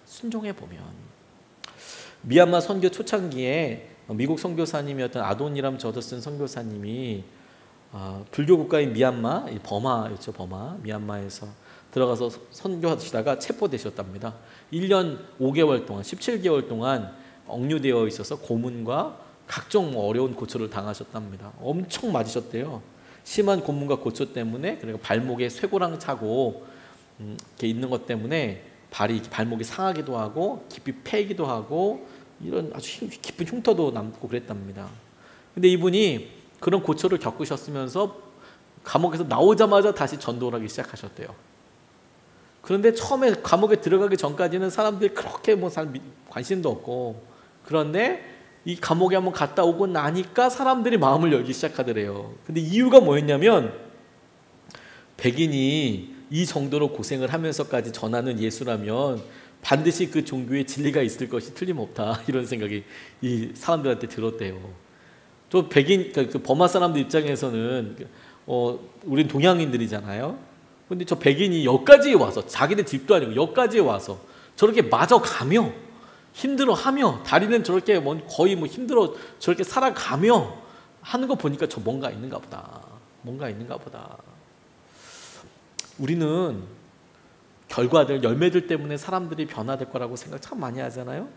A: 순종해보면. 미얀마 선교 초창기에 미국 선교사님이었던 아도니람 저더슨 선교사님이 불교 국가인 미얀마, 버마였죠, 버마. 미얀마에서 들어가서 선교하시다가 체포되셨답니다. 1년 5개월 동안, 17개월 동안 억류되어 있어서 고문과 각종 어려운 고초를 당하셨답니다. 엄청 맞으셨대요. 심한 고문과 고초 때문에, 그리고 발목에 쇠고랑 차고 이렇게 있는 것 때문에 발목이 상하기도 하고 깊이 패기도 하고 이런 아주 깊은 흉터도 남고 그랬답니다. 근데 이분이 그런 고초를 겪으셨으면서 감옥에서 나오자마자 다시 전도를 하기 시작하셨대요. 그런데 처음에 감옥에 들어가기 전까지는 사람들이 그렇게 관심도 없고, 그런데 이 감옥에 한번 갔다 오고 나니까 사람들이 마음을 열기 시작하더래요. 근데 이유가 뭐였냐면, 백인이 이 정도로 고생을 하면서까지 전하는 예수라면 반드시 그 종교에 진리가 있을 것이 틀림없다, 이런 생각이 이 사람들한테 들었대요. 또 백인, 그 버마 사람들 입장에서는 우린 동양인들이잖아요. 근데 저 백인이 여기까지 와서, 자기네 집도 아니고 여기까지 와서 저렇게 마저 가며 힘들어하며, 다리는 저렇게 거의 힘들어 저렇게 살아가며 하는 거 보니까 저 뭔가 있는가 보다. 뭔가 있는가 보다. 우리는 결과들, 열매들 때문에 사람들이 변화될 거라고 생각 참 많이 하잖아요.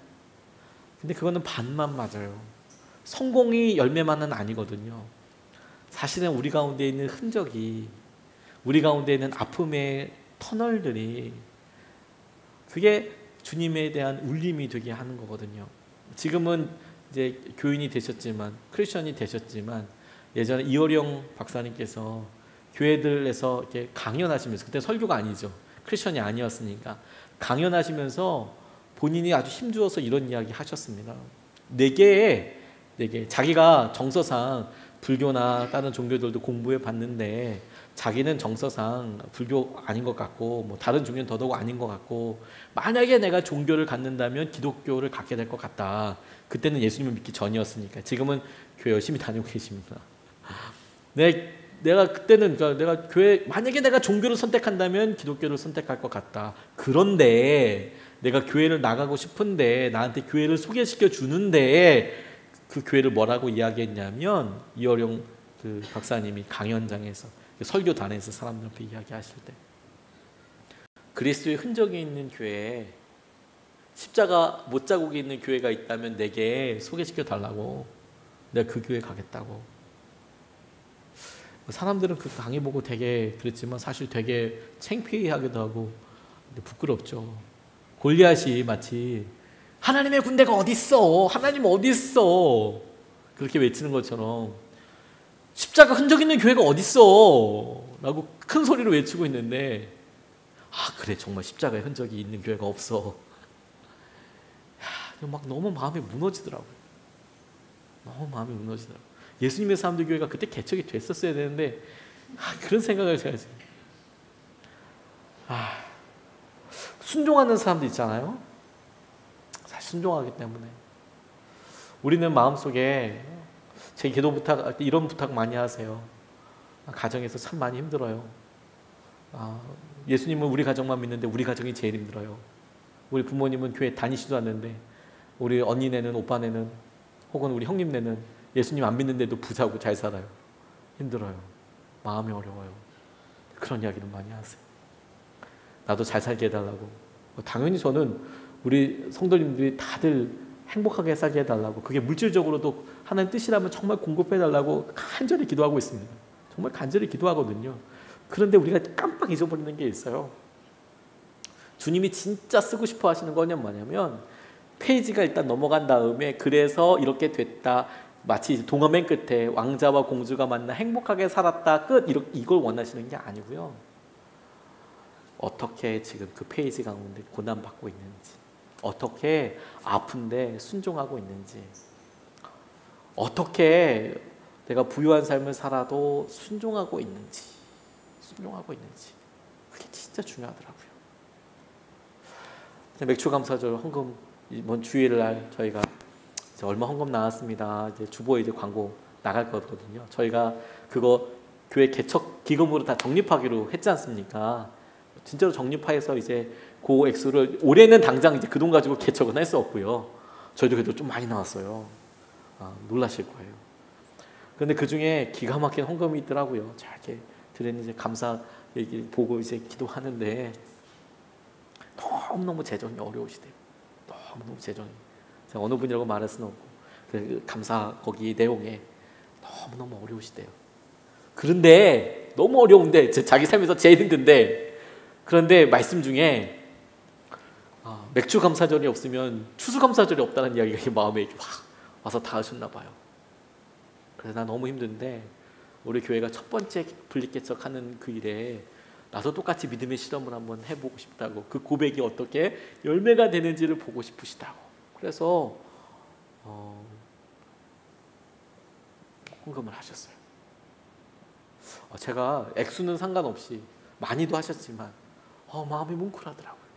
A: 근데 그거는 반만 맞아요. 성공이 열매만은 아니거든요. 사실은 우리 가운데 있는 흔적이, 우리 가운데 있는 아픔의 터널들이, 그게 주님에 대한 울림이 되게 하는 거거든요. 지금은 이제 교인이 되셨지만, 크리스천이 되셨지만, 예전에 이어령 박사님께서 교회들에서 이렇게 강연하시면서, 그때 설교가 아니죠, 크리스천이 아니었으니까, 강연하시면서 본인이 아주 힘주어서 이런 이야기 하셨습니다. 내게 자기가 정서상 불교나 다른 종교들도 공부해 봤는데 자기는 정서상 불교 아닌 것 같고, 다른 종교는 더더욱 아닌 것 같고, 만약에 내가 종교를 갖는다면 기독교를 갖게 될 것 같다. 그때는 예수님을 믿기 전이었으니까. 지금은 교회 열심히 다니고 계십니다. 내가 그때는, 내가 만약에 내가 종교를 선택한다면 기독교를 선택할 것 같다. 그런데 내가 교회를 나가고 싶은데 나한테 교회를 소개시켜 주는데 그 교회를 뭐라고 이야기했냐면, 이어령 그 박사님이 강연장에서, 설교단에서 사람들 앞에 이야기하실 때, 그리스도의 흔적이 있는 교회에, 십자가 못자국이 있는 교회가 있다면 내게 소개시켜 달라고, 내가 그 교회 가겠다고. 사람들은 그 강의 보고 되게 그랬지만 사실 되게 창피하기도 하고 부끄럽죠. 골리앗이 마치 하나님의 군대가 어디 있어? 하나님 어디 있어? 그렇게 외치는 것처럼 십자가 흔적 있는 교회가 어디 있어? 라고 큰 소리로 외치고 있는데, 그래, 정말 십자가의 흔적이 있는 교회가 없어. 막 너무 마음이 무너지더라고요. 너무 마음이 무너지더라고요. 예수님의 사람들 교회가 그때 개척이 됐었어야 되는데, 그런 생각을 제가 지금. 순종하는 사람들 있잖아요. 사실 순종하기 때문에 우리는 마음속에, 제 기도 부탁, 이런 부탁 많이 하세요. 가정에서 참 많이 힘들어요. 예수님은 우리 가정만 믿는데 우리 가정이 제일 힘들어요. 우리 부모님은 교회 다니시도 않는데, 우리 언니네는, 오빠네는, 혹은 우리 형님네는 예수님 안 믿는데도 부자고 잘 살아요. 힘들어요. 마음이 어려워요. 그런 이야기를 많이 하세요. 나도 잘 살게 해달라고. 당연히 저는 우리 성도님들이 다들 행복하게 살게 해달라고, 그게 물질적으로도 하나님 뜻이라면 정말 공급해달라고 간절히 기도하고 있습니다. 정말 간절히 기도하거든요. 그런데 우리가 깜빡 잊어버리는 게 있어요. 주님이 진짜 쓰고 싶어 하시는 거는 뭐냐면, 페이지가 일단 넘어간 다음에 그래서 이렇게 됐다, 마치 동화 맨 끝에 왕자와 공주가 만나 행복하게 살았다, 끝, 이걸 원하시는 게 아니고요. 어떻게 지금 그 페이지 가운데 고난받고 있는지, 어떻게 아픈데 순종하고 있는지, 어떻게 내가 부유한 삶을 살아도 순종하고 있는지, 그게 진짜 중요하더라고요. 맥주감사절 헌금 이번 주일날 저희가 이제 얼마 헌금 나왔습니다. 이제 주보에 이제 광고 나갈 거거든요. 저희가 그거 교회 개척 기금으로 다 적립하기로 했지 않습니까? 진짜로 적립해서 이제 그 액수를 올해는 당장 이제 그 돈 가지고 개척은 할 수 없고요. 저희도 그래도 좀 많이 나왔어요. 놀라실 거예요. 그런데 그 중에 기가 막힌 헌금이 있더라고요. 자, 이렇게 드리는 이제 감사 얘기 보고 이제 기도하는데 너무너무 재정이 어려우시대요. 너무너무 재정이. 제가 어느 분이라고 말할 수는 없고, 그 감사 거기 내용에 너무너무 어려우시대요. 그런데 너무 어려운데, 자기 삶에서 제일 힘든데, 그런데 말씀 중에 맥주 감사절이 없으면 추수 감사절이 없다는 이야기가 마음에 확 와서 닿으셨나 봐요. 그래서 나 너무 힘든데 우리 교회가 첫 번째 분립개척하는 그 일에 나도 똑같이 믿음의 실험을 한번 해보고 싶다고, 그 고백이 어떻게 열매가 되는지를 보고 싶으시다고. 그래서 헌금을 하셨어요. 제가 액수는 상관없이 많이도 하셨지만 마음이 뭉클하더라고요.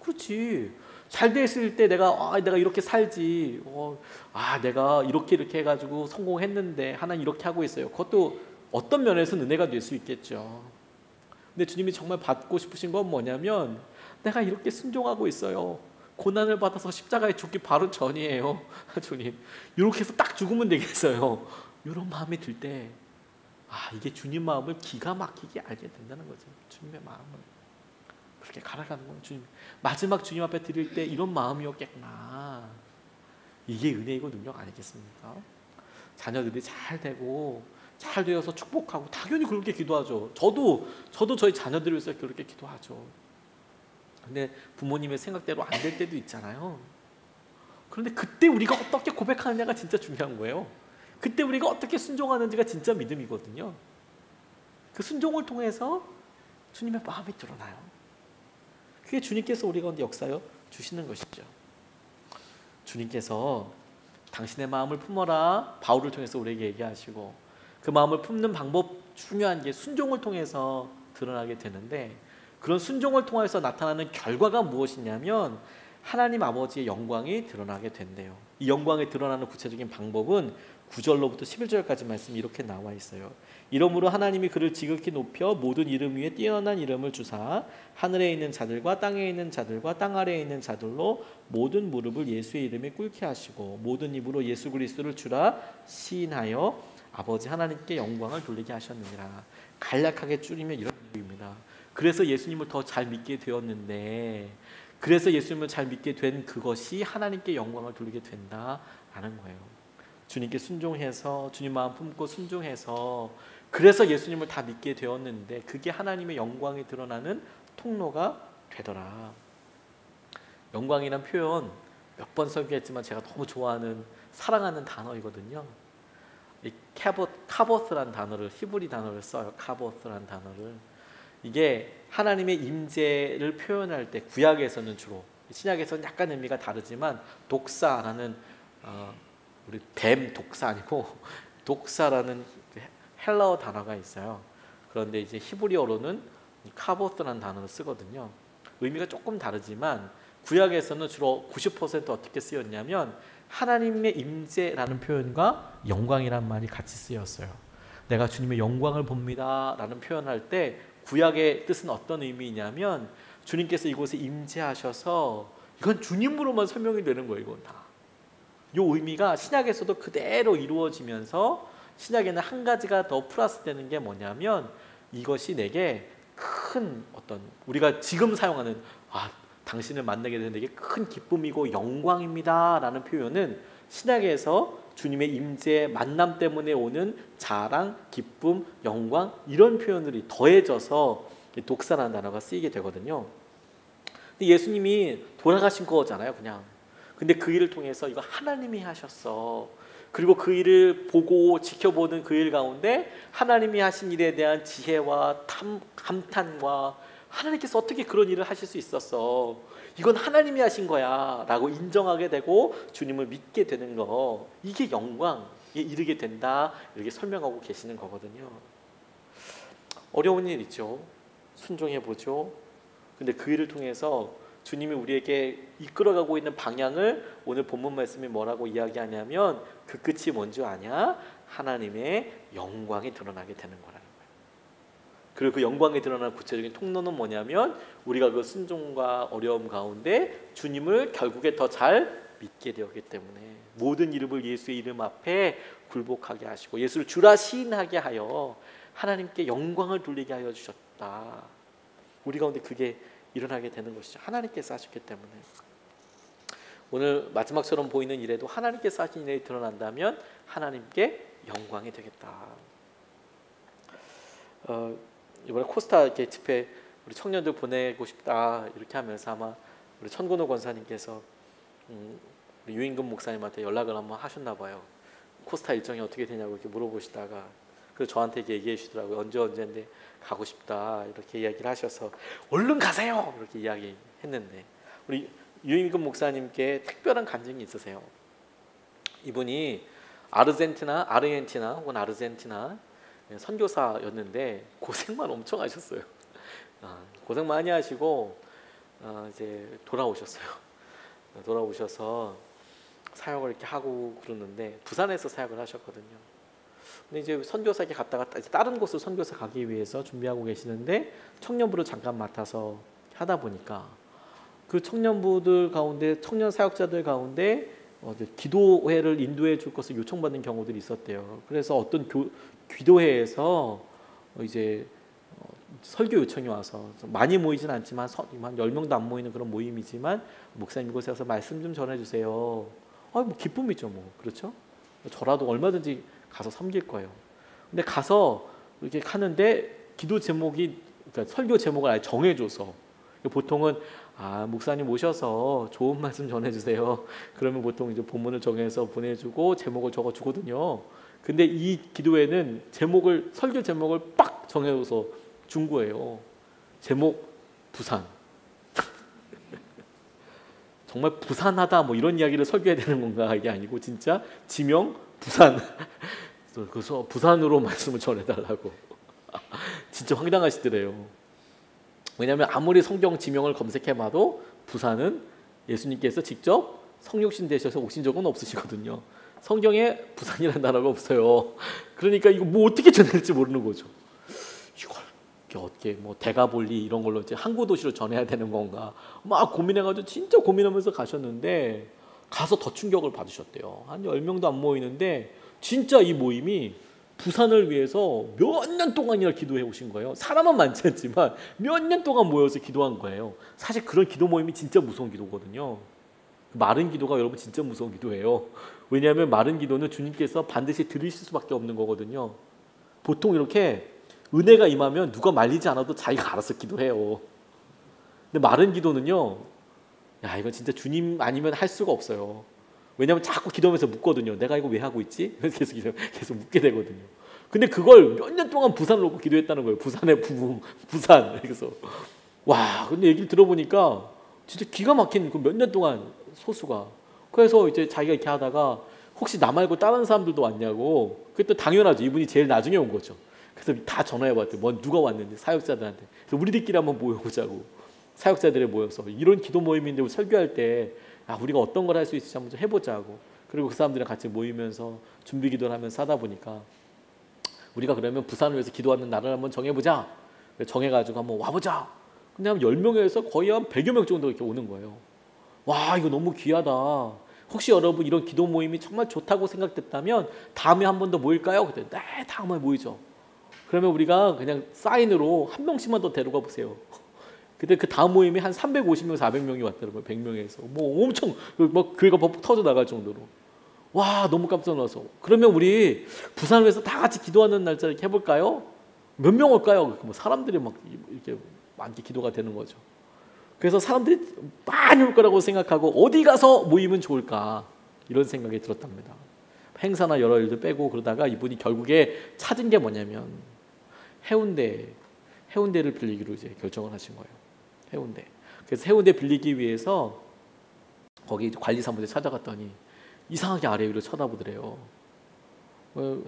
A: 그렇지, 잘 됐을 때 내가 이렇게 살지, 내가 이렇게 해가지고 성공했는데 하나님 이렇게 하고 있어요. 그것도 어떤 면에서는 은혜가 될 수 있겠죠. 근데 주님이 정말 받고 싶으신 건 뭐냐면, 내가 이렇게 순종하고 있어요. 고난을 받아서 십자가에 죽기 바로 전이에요. 주님, 이렇게 해서 딱 죽으면 되겠어요. 이런 마음이 들 때 이게 주님 마음을 기가 막히게 알게 된다는 거죠. 주님의 마음을 그렇게 갈아가는 건 주님, 마지막 주님 앞에 드릴 때 이런 마음이었겠구나. 이게 은혜이고 능력 아니겠습니까? 자녀들이 잘 되고 잘 되어서 축복하고 당연히 그렇게 기도하죠. 저도 저희 자녀들을 위해서 그렇게 기도하죠. 근데 부모님의 생각대로 안 될 때도 있잖아요. 그런데 그때 우리가 어떻게 고백하느냐가 진짜 중요한 거예요. 그때 우리가 어떻게 순종하는지가 진짜 믿음이거든요. 그 순종을 통해서 주님의 마음이 드러나요. 그게 주님께서 우리 가운데 역사여 주시는 것이죠. 주님께서 당신의 마음을 품어라, 바울을 통해서 우리에게 얘기하시고, 그 마음을 품는 방법 중요한 게 순종을 통해서 드러나게 되는데, 그런 순종을 통해서 나타나는 결과가 무엇이냐면 하나님 아버지의 영광이 드러나게 된대요. 이 영광이 드러나는 구체적인 방법은 9절로부터 11절까지 말씀이 이렇게 나와 있어요. 이러므로 하나님이 그를 지극히 높여 모든 이름 위에 뛰어난 이름을 주사 하늘에 있는 자들과 땅에 있는 자들과 땅 아래에 있는 자들로 모든 무릎을 예수의 이름에 꿇게 하시고 모든 입으로 예수 그리스도를 주라 시인하여 아버지 하나님께 영광을 돌리게 하셨느니라. 간략하게 줄이면 이런 의미입니다. 그래서 예수님을 더 잘 믿게 되었는데, 그래서 예수님을 잘 믿게 된 그것이 하나님께 영광을 돌리게 된다라는 거예요. 주님께 순종해서, 주님 마음 품고 순종해서, 그래서 예수님을 다 믿게 되었는데 그게 하나님의 영광이 드러나는 통로가 되더라. 영광이란 표현 몇 번 설교했지만 제가 너무 좋아하는, 사랑하는 단어이거든요. 이 카보스라는 단어를, 히브리 단어를 써요. 카보스라는 단어를. 이게 하나님의 임재를 표현할 때 구약에서는 주로, 신약에서는 약간 의미가 다르지만 독사라는 우리 뱀 독사 아니고 독사라는 헬라어 단어가 있어요. 그런데 이제 히브리어로는 카보스라는 단어를 쓰거든요. 의미가 조금 다르지만 구약에서는 주로 90% 어떻게 쓰였냐면 하나님의 임재라는 표현과 영광이란 말이 같이 쓰였어요. 내가 주님의 영광을 봅니다 라는 표현할 때 구약의 뜻은 어떤 의미냐면 주님께서 이곳에 임재하셔서, 이건 주님으로만 설명이 되는 거예요. 이건 다. 이 의미가 신약에서도 그대로 이루어지면서 신약에는 한 가지가 더 플러스 되는 게 뭐냐면 이것이 내게 큰 어떤, 우리가 지금 사용하는 당신을 만나게 되는 게 큰 기쁨이고 영광입니다 라는 표현은 신약에서 주님의 임재 만남 때문에 오는 자랑, 기쁨, 영광 이런 표현들이 더해져서 독사라는 단어가 쓰이게 되거든요. 근데 예수님이 돌아가신 거잖아요, 그냥. 근데 그 일을 통해서 이거 하나님이 하셨어. 그리고 그 일을 보고 지켜보는 그 일 가운데 하나님이 하신 일에 대한 지혜와 감탄과 하나님께서 어떻게 그런 일을 하실 수 있었어, 이건 하나님이 하신 거야 라고 인정하게 되고 주님을 믿게 되는 거, 이게 영광에 이르게 된다, 이렇게 설명하고 계시는 거거든요. 어려운 일 있죠. 순종해 보죠. 근데 그 일을 통해서 주님이 우리에게 이끌어가고 있는 방향을 오늘 본문 말씀이 뭐라고 이야기하냐면 그 끝이 뭔지 아냐? 하나님의 영광이 드러나게 되는 거라는 거예요. 그리고 그 영광이 드러나는 구체적인 통로는 뭐냐면 우리가 그 순종과 어려움 가운데 주님을 결국에 더 잘 믿게 되었기 때문에 모든 이름을 예수의 이름 앞에 굴복하게 하시고 예수를 주라 시인하게 하여 하나님께 영광을 돌리게 하여 주셨다. 우리 가운데 그게 일어나게 되는 것이죠. 하나님께서 하셨기 때문에. 오늘 마지막처럼 보이는 일에도 하나님께서 하신 일이 드러난다면 하나님께 영광이 되겠다. 이번에 코스타 이렇게 집회 우리 청년들 보내고 싶다 이렇게 하면서 아마 우리 천근호 권사님께서 우리 유임금 목사님한테 연락을 한번 하셨나 봐요. 코스타 일정이 어떻게 되냐고 이렇게 물어보시다가 그래서 저한테 얘기해 주시더라고요. 언제인데 가고 싶다 이렇게 이야기를 하셔서 얼른 가세요 이렇게 이야기했는데, 우리 유임금 목사님께 특별한 간증이 있으세요. 이분이 아르헨티나 혹은 아르헨티나 선교사였는데 고생만 엄청 하셨어요. 고생 많이 하시고 이제 돌아오셨어요. 돌아오셔서 사역을 이렇게 하고 그러는데 부산에서 사역을 하셨거든요. 근데 이제 선교사에 갔다가 이제 다른 곳으로 선교사 가기 위해서 준비하고 계시는데 청년부를 잠깐 맡아서 하다 보니까 그 청년부들 가운데 청년 사역자들 가운데 기도회를 인도해 줄 것을 요청받는 경우들이 있었대요. 그래서 어떤 기도회에서 이제 설교 요청이 와서 많이 모이진 않지만 한 10명도 안 모이는 그런 모임이지만 목사님 이곳에 와서 말씀 좀 전해주세요. 뭐 기쁨이죠, 뭐. 그렇죠? 저라도 얼마든지 가서 섬길 거예요. 근데 가서 이렇게 하는데 기도 제목이, 그러니까 설교 제목을 아예 정해줘서 보통은 목사님 오셔서 좋은 말씀 전해주세요. 그러면 보통 이제 본문을 정해서 보내주고 제목을 적어주거든요. 근데 이 기도회는 설교 제목을 빡 정해서 준 거예요. 제목 부산. 정말 부산하다 뭐 이런 이야기를 설교해야 되는 건가, 이게 아니고 진짜 지명 부산. 그래서 부산으로 말씀을 전해달라고. 진짜 황당하시더래요. 왜냐하면 아무리 성경 지명을 검색해봐도 부산은 예수님께서 직접 성육신 되셔서 오신 적은 없으시거든요. 성경에 부산이라는 단어가 없어요. 그러니까 이거 뭐 어떻게 전할지 모르는 거죠. 이걸 어떻게 뭐 대가볼리 이런 걸로 이제 항구 도시로 전해야 되는 건가 막 고민해가지고 진짜 고민하면서 가셨는데 가서 더 충격을 받으셨대요. 한 10명도 안 모이는데 진짜 이 모임이 부산을 위해서 몇 년 동안이나 기도해 오신 거예요. 사람은 많지 않지만 몇 년 동안 모여서 기도한 거예요. 사실 그런 기도 모임이 진짜 무서운 기도거든요. 마른 기도가 여러분 진짜 무서운 기도예요. 왜냐하면 마른 기도는 주님께서 반드시 들으실 수밖에 없는 거거든요. 보통 이렇게 은혜가 임하면 누가 말리지 않아도 자기가 알아서 기도해요. 근데 마른 기도는요, 이건 진짜 주님 아니면 할 수가 없어요. 왜냐하면 자꾸 기도하면서 묻거든요. 내가 이거 왜 하고 있지? 계속 묻게 되거든요. 근데 그걸 몇 년 동안 부산을 놓고 기도했다는 거예요. 부산의 부흥, 부산. 그래서 근데 얘기를 들어보니까 진짜 기가 막힌 그 몇 년 동안 소수가. 그래서 이제 자기가 이렇게 하다가 혹시 나 말고 다른 사람들도 왔냐고. 그때 당연하죠. 이분이 제일 나중에 온 거죠. 그래서 다 전화해봤대요. 누가 왔는지 사역자들한테. 그래서 우리들끼리 한번 모여보자고. 사역자들에 모여서 이런 기도 모임인데 우리 설교할 때 우리가 어떤 걸 할 수 있을지 한번 좀 해보자고. 그리고 그 사람들이랑 같이 모이면서 준비 기도를 하면서 하다 보니까 우리가 그러면 부산을 위해서 기도하는 날을 한번 정해보자. 정해가지고 한번 와보자. 근데 한 10명에서 거의 한 100여 명 정도 이렇게 오는 거예요. 이거 너무 귀하다. 혹시 여러분 이런 기도 모임이 정말 좋다고 생각됐다면 다음에 한 번 더 모일까요? 그때 네, 다음에 모이죠. 그러면 우리가 그냥 사인으로 한 명씩만 더 데려가 보세요. 그때 그 다음 모임에 한 350명, 400명이 왔더라고요. 100명에서. 뭐 엄청 막 교회가 벅 터져 나갈 정도로. 와, 너무 깜짝 놀라서. 그러면 우리 부산을 위해서 다 같이 기도하는 날짜 이렇게 해볼까요? 몇 명 올까요? 뭐 사람들이 막 이렇게 많게 기도가 되는 거죠. 그래서 사람들이 많이 올 거라고 생각하고 어디 가서 모이면 좋을까 이런 생각이 들었답니다. 행사나 여러 일들 빼고 그러다가 이분이 결국에 찾은 게 뭐냐면 해운대를 빌리기로 이제 결정을 하신 거예요. 해운대. 그래서 해운대 빌리기 위해서 거기 관리사무소에 찾아갔더니 이상하게 아래 위로 쳐다보더래요.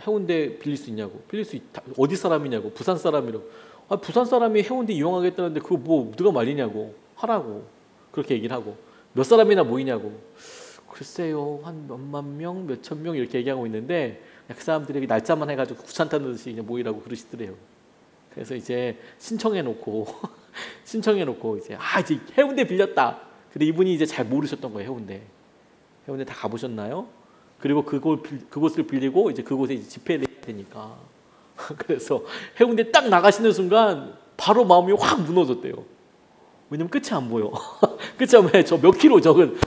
A: 해운대 빌릴 수 있냐고. 빌릴 수 있다. 어디 사람이냐고. 부산 사람이라고. 아, 부산 사람이 해운대 이용하겠다는데 그거 뭐 누가 말리냐고. 하라고. 그렇게 얘기를 하고. 몇 사람이나 모이냐고. 글쎄요, 한 몇만 명, 몇천 명 이렇게 얘기하고 있는데 그 사람들이 날짜만 해가지고 구찬 타듯이 이제 모이라고 그러시더래요. 그래서 이제 신청해놓고 이제 이제 해운대 빌렸다. 근데 이분이 이제 잘 모르셨던 거예요. 해운대 다 가보셨나요? 그리고 그곳을 빌리고 이제 그곳에 이제 집회를 해야 되니까 그래서 해운대 딱 나가시는 순간 바로 마음이 확 무너졌대요. 왜냐면 끝이 안 보여. 끝이 안 보여. 저 몇 킬로 적은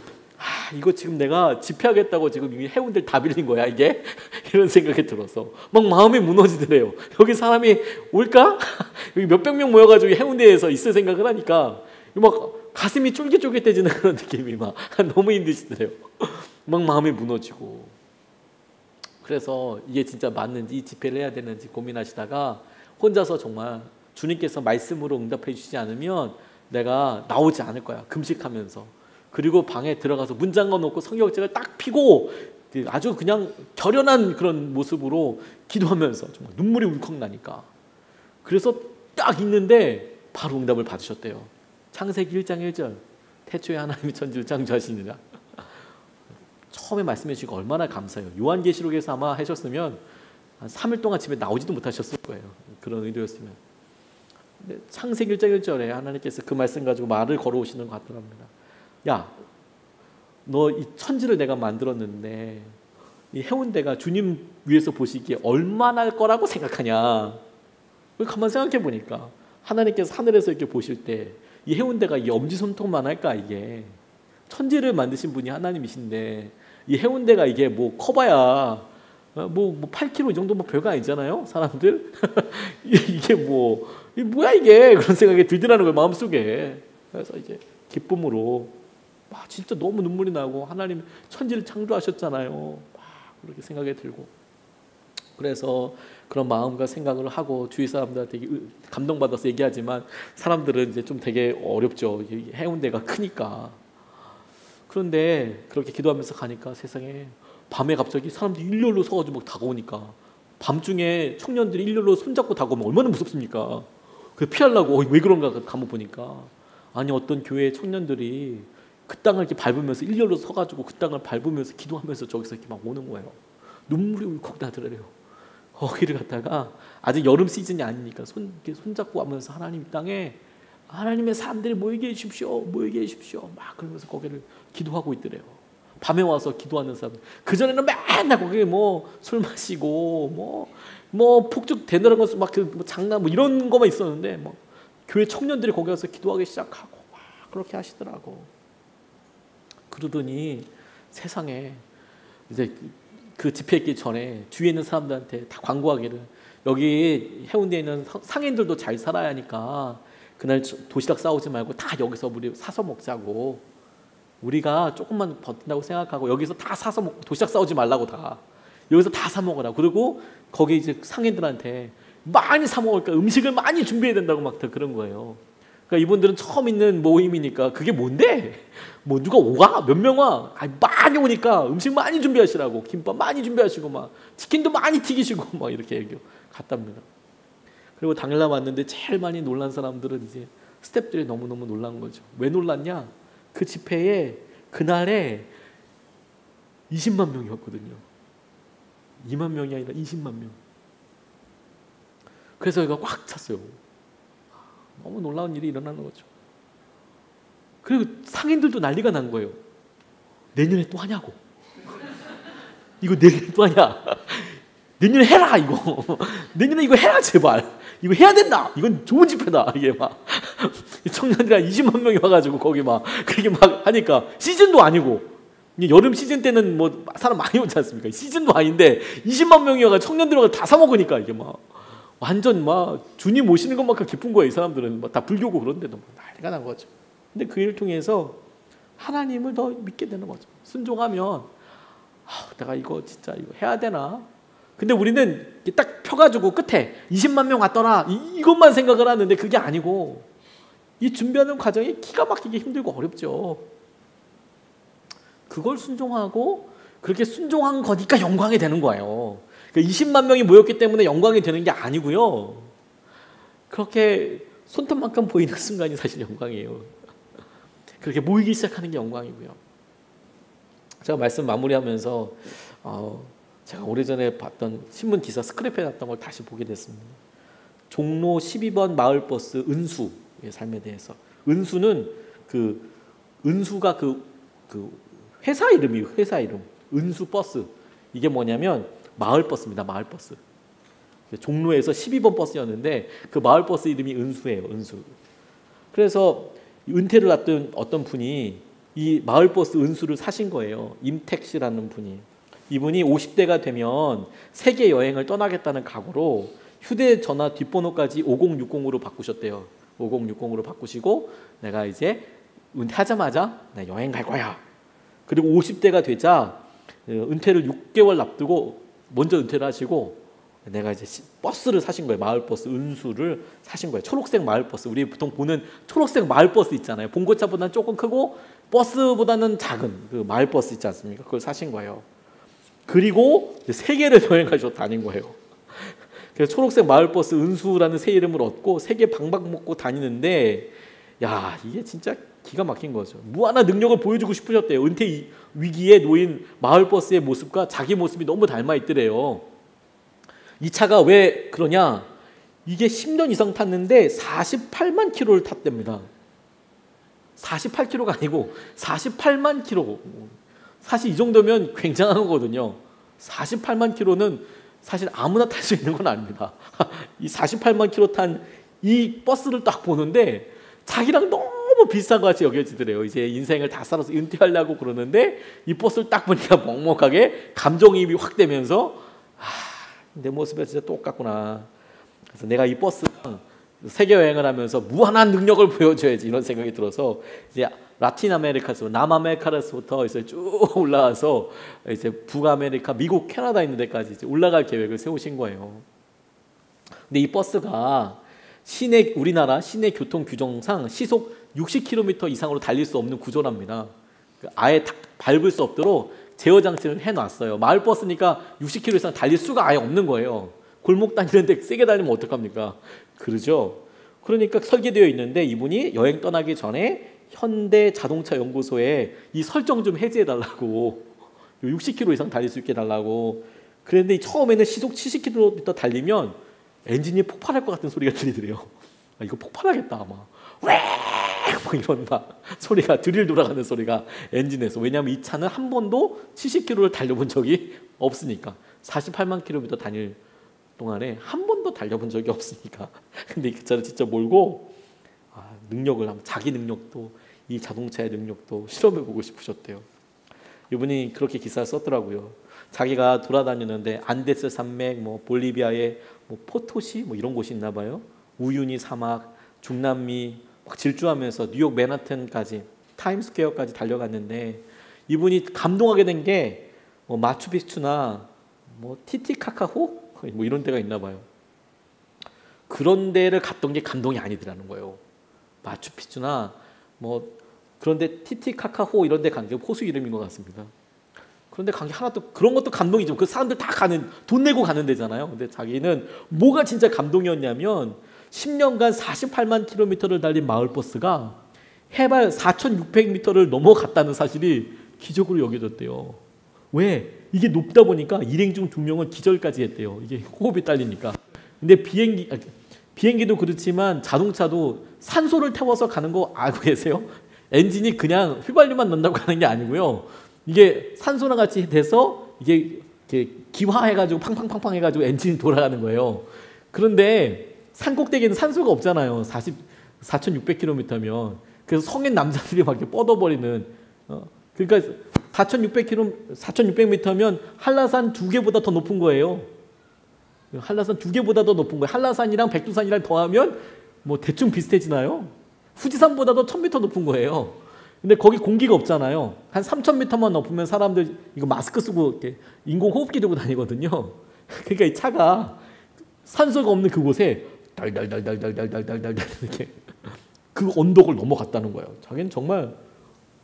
A: 이거 지금 내가 집회하겠다고 지금 해운대를 다 빌린 거야 이게? 이런 생각이 들어서 막 마음이 무너지더래요. 여기 사람이 올까? 여기 몇백 명 모여가지고 해운대에서 있을 생각을 하니까 막 가슴이 쫄깃쫄깃해지는 그런 느낌이 막 너무 힘드시더래요. 막 마음이 무너지고. 그래서 이게 진짜 맞는지 이 집회를 해야 되는지 고민하시다가 혼자서 정말 주님께서 말씀으로 응답해 주시지 않으면 내가 나오지 않을 거야. 금식하면서. 그리고 방에 들어가서 문 잠궈 놓고 성경책을 딱 펴고 아주 그냥 결연한 그런 모습으로 기도하면서 정말 눈물이 울컥 나니까. 그래서 딱 있는데 바로 응답을 받으셨대요. 창세기 1장 1절 태초에 하나님이 천지를 창조하시니라. 처음에 말씀해 주시고 얼마나 감사해요. 요한계시록에서 아마 하셨으면 한 3일 동안 집에 나오지도 못하셨을 거예요. 그런 의도였으면. 근데 창세기 1장 1절에 하나님께서 그 말씀 가지고 말을 걸어오시는 것 같더랍니다. 야, 너 이 천지를 내가 만들었는데 이 해운대가 주님 위에서 보시기에 얼마나 할 거라고 생각하냐. 가만 생각해 보니까 하나님께서 하늘에서 이렇게 보실 때 이 해운대가 이 엄지손톱만 할까 이게. 천지를 만드신 분이 하나님이신데 이 해운대가 이게 뭐 커봐야 뭐 8km 이 정도 뭐 별거 아니잖아요, 사람들. 이게 뭐야 이게 그런 생각이 들더라는 거예요 마음속에. 그래서 이제 기쁨으로 진짜 너무 눈물이 나고 하나님 천지를 창조하셨잖아요. 막 그렇게 생각이 들고. 그래서 그런 마음과 생각을 하고 주위 사람들한테 감동받아서 얘기하지만 사람들은 이제 좀 되게 어렵죠. 해운대가 크니까. 그런데 그렇게 기도하면서 가니까 세상에 밤에 갑자기 사람들이 일렬로 서가지고 막 다가오니까 밤중에 청년들이 일렬로 손잡고 다가오면 얼마나 무섭습니까? 그래서 피하려고 왜 그런가 가만 보니까 아니 어떤 교회 청년들이 그 땅을 이렇게 밟으면서 일렬로 서가지고 그 땅을 밟으면서 기도하면서 저기서 이렇게 막 오는 거예요. 눈물이 울컥 나더래요. 거기를 갔다가 아직 여름 시즌이 아니니까 손잡고 하면서 하나님 땅에 하나님의 사람들이 모이게 해주십시오. 막 그러면서 거기를 기도하고 있더래요. 밤에 와서 기도하는 사람. 그전에는 맨날 거기 술 마시고 폭죽 대너른 것을 막 장난 이런 거만 있었는데 교회 청년들이 거기 가서 기도하기 시작하고 막 그렇게 하시더라고. 그러더니 세상에 이제 그 집회 있기 전에 주위에 있는 사람들한테 다 광고하기를 여기 해운대에 있는 상인들도 잘 살아야 하니까 그날 도시락 싸오지 말고 다 여기서 우리 사서 먹자고. 우리가 조금만 버틴다고 생각하고 여기서 다 사서 먹고 도시락 싸오지 말라고 다. 여기서 다 사 먹으라고. 그리고 거기 이제 상인들한테 많이 사 먹으니까 음식을 많이 준비해야 된다고 막 그런 거예요. 그러니까 이분들은 처음 있는 모임이니까 그게 뭔데? 누가 오가? 몇 명 와? 많이 오니까 음식 많이 준비하시라고. 김밥 많이 준비하시고 막 치킨도 많이 튀기시고 막 이렇게 얘기 갔답니다. 그리고 당일날 왔는데 제일 많이 놀란 사람들은 이제 스태프들이 너무너무 놀란 거죠. 왜 놀랐냐? 그 집회에 그날에 20만 명이었거든요. 2만 명이 아니라 20만 명. 그래서 여기가 꽉 찼어요. 너무 놀라운 일이 일어나는 거죠. 그리고 상인들도 난리가 난 거예요. 내년에 또 하냐고. 이거 내년에 또 하냐. 내년에 해라 이거. 내년에 이거 해라 제발. 이거 해야 된다. 이건 좋은 집회다. 이게 막 청년들이 한 20만 명이 와가지고 거기 막 그렇게 막 하니까 시즌도 아니고 여름 시즌 때는 뭐 사람 많이 오지 않습니까? 시즌도 아닌데 20만 명이 와가 청년들 와가 다 사 먹으니까 이게 막 완전 막 주님 오시는 것만큼 기쁜 거예요. 이 사람들은 막 다 불교고 그런데도 막 난리가 난 거죠. 근데 그 일을 통해서 하나님을 더 믿게 되는 거죠. 순종하면 내가 이거 진짜 이거 해야 되나? 근데 우리는 딱 펴가지고 끝에 20만 명 왔더라 이것만 생각을 하는데 그게 아니고 이 준비하는 과정이 기가 막히게 힘들고 어렵죠. 그걸 순종하고 그렇게 순종한 거니까 영광이 되는 거예요. 20만 명이 모였기 때문에 영광이 되는 게 아니고요. 그렇게 손톱만큼 보이는 순간이 사실 영광이에요. 그렇게 모이기 시작하는 게 영광이고요. 제가 말씀 마무리하면서 제가 오래전에 봤던 신문 기사 스크랩해 놨던 걸 다시 보게 됐습니다. 종로 12번 마을버스 은수의 삶에 대해서. 은수는 은수가 그 회사 이름이에요. 회사 이름. 은수버스. 이게 뭐냐면 마을버스입니다. 마을버스. 종로에서 12번 버스였는데 그 마을버스 이름이 은수예요. 은수. 그래서 은퇴를 앞둔 어떤 분이 이 마을버스 은수를 사신 거예요. 임택 씨라는 분이. 이분이 50대가 되면 세계 여행을 떠나겠다는 각오로 휴대전화 뒷번호까지 5060으로 바꾸셨대요. 5060으로 바꾸시고 내가 이제 은퇴하자마자 나 여행 갈 거야. 그리고 50대가 되자 은퇴를 6개월 앞두고 먼저 은퇴를 하시고 내가 이제 버스를 사신 거예요. 마을버스 은수를 사신 거예요. 초록색 마을버스. 우리 보통 보는 초록색 마을버스 있잖아요. 봉고차보다는 조금 크고 버스보다는 작은 그 마을버스 있지 않습니까? 그걸 사신 거예요. 그리고 세계를 여행하셔서 다닌 거예요. 그래서 초록색 마을버스 은수라는 새 이름을 얻고 세계 방방 먹고 다니는데 야 이게 진짜 기가 막힌 거죠. 무한한 능력을 보여주고 싶으셨대요. 은퇴 위기에 놓인 마을버스의 모습과 자기 모습이 너무 닮아 있더래요. 이 차가 왜 그러냐? 이게 10년 이상 탔는데 48만 킬로를 탔답니다. 48km가 아니고 48만 킬로. 사실 이 정도면 굉장한 거거든요. 48만 킬로는 사실 아무나 탈 수 있는 건 아닙니다. 이 48만 킬로 탄 이 버스를 딱 보는데 자기랑 너무 비슷한 것 같이 여겨지더래요. 이제 인생을 다 살아서 은퇴하려고 그러는데 이 버스를 딱 보니까 먹먹하게 감정이입이 확 되면서 내 모습이 진짜 똑같구나. 그래서 내가 이 버스랑 세계 여행을 하면서 무한한 능력을 보여줘야지 이런 생각이 들어서 이제 라틴 아메리카에서 남아메리카에서부터 이제 쭉 올라와서 이제 북아메리카, 미국, 캐나다 있는 데까지 이제 올라갈 계획을 세우신 거예요. 근데 이 버스가 우리나라 시내 교통 규정상 시속 60km 이상으로 달릴 수 없는 구조랍니다. 아예 밟을 수 없도록 제어 장치를 해놨어요. 마을버스니까 60km 이상 달릴 수가 아예 없는 거예요. 골목 다니는데 세게 달리면 어떡합니까? 그러죠. 그러니까 설계되어 있는데 이분이 여행 떠나기 전에 현대자동차연구소에 이 설정 좀 해제해달라고 60km 이상 달릴 수 있게 해달라고. 그런데 처음에는 시속 70km 달리면 엔진이 폭발할 것 같은 소리가 들리더래요. 이거 폭발하겠다 아마. 막 이런 막 소리가 드릴 돌아가는 소리가 엔진에서. 왜냐하면 이 차는 한 번도 70km를 달려본 적이 없으니까. 48만 km 다닐 동안에 한 번도 달려본 적이 없으니까. 근데 그 차를 직접 몰고 능력을 한번 자기 능력도 이 자동차의 능력도 실험해보고 싶으셨대요. 이분이 그렇게 기사를 썼더라고요. 자기가 돌아다니는데 안데스 산맥, 볼리비아의 포토시 이런 곳이 있나 봐요. 우유니 사막, 중남미 막 질주하면서 뉴욕 맨하튼까지 타임스퀘어까지 달려갔는데 이분이 감동하게 된 게 마추픽추나 티티카카호 이런 데가 있나 봐요. 그런 데를 갔던 게 감동이 아니더라는 거예요. 마추픽추나 그런데 티티카카호 이런 데 간 게 호수 이름인 것 같습니다. 그런데 간 게 하나도 그런 것도 감동이죠. 그 사람들 다 가는 돈 내고 가는 데잖아요. 근데 자기는 뭐가 진짜 감동이었냐면 10년간 48만 킬로미터를 달린 마을버스가 해발 4,600m를 넘어갔다는 사실이 기적으로 여겨졌대요. 왜? 이게 높다 보니까 일행 중 2명은 기절까지 했대요. 이게 호흡이 딸리니까. 근데 비행기도 그렇지만 자동차도 산소를 태워서 가는 거 알고 계세요? 엔진이 그냥 휘발유만 넣는다고 가는 게 아니고요. 이게 산소랑 같이 돼서 이게 기화해가지고 팡팡팡팡 해가지고 엔진이 돌아가는 거예요. 그런데 산 꼭대기에는 산소가 없잖아요. 4,600km면 그래서 성인 남자들이 막 이렇게 뻗어버리는 그러니까 4,600m면 한라산 2개보다 더 높은 거예요. 한라산 2개보다 더 높은 거예요. 한라산이랑 백두산이랑 더하면 뭐 대충 비슷해지나요? 후지산보다도 1,000m 높은 거예요. 근데 거기 공기가 없잖아요. 한 3,000m만 높으면 사람들 이거 마스크 쓰고 이렇게 인공호흡기 들고 다니거든요. 그러니까 이 차가 산소가 없는 그곳에 달달달달달달달달달 이렇게 그 언덕을 넘어갔다는 거예요. 자기는 정말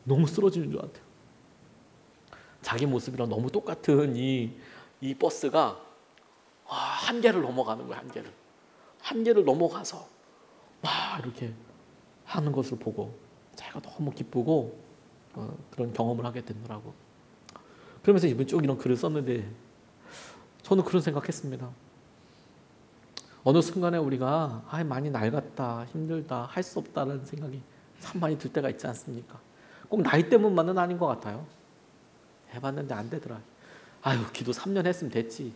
A: 너무 쓰러지는 줄 알았대요. 자기 모습이랑 너무 똑같은 이 버스가 한계를 넘어가는 거예요. 한계를 넘어가서 막 이렇게 하는 것을 보고 자기가 너무 기쁘고 그런 경험을 하게 되더라고. 그러면서 이분 쭉 이런 글을 썼는데 저는 그런 생각했습니다. 어느 순간에 우리가 많이 낡았다, 힘들다, 할 수 없다라는 생각이 참 많이 들 때가 있지 않습니까? 꼭 나이 때문만은 아닌 것 같아요. 해봤는데 안 되더라. 기도 3년 했으면 됐지.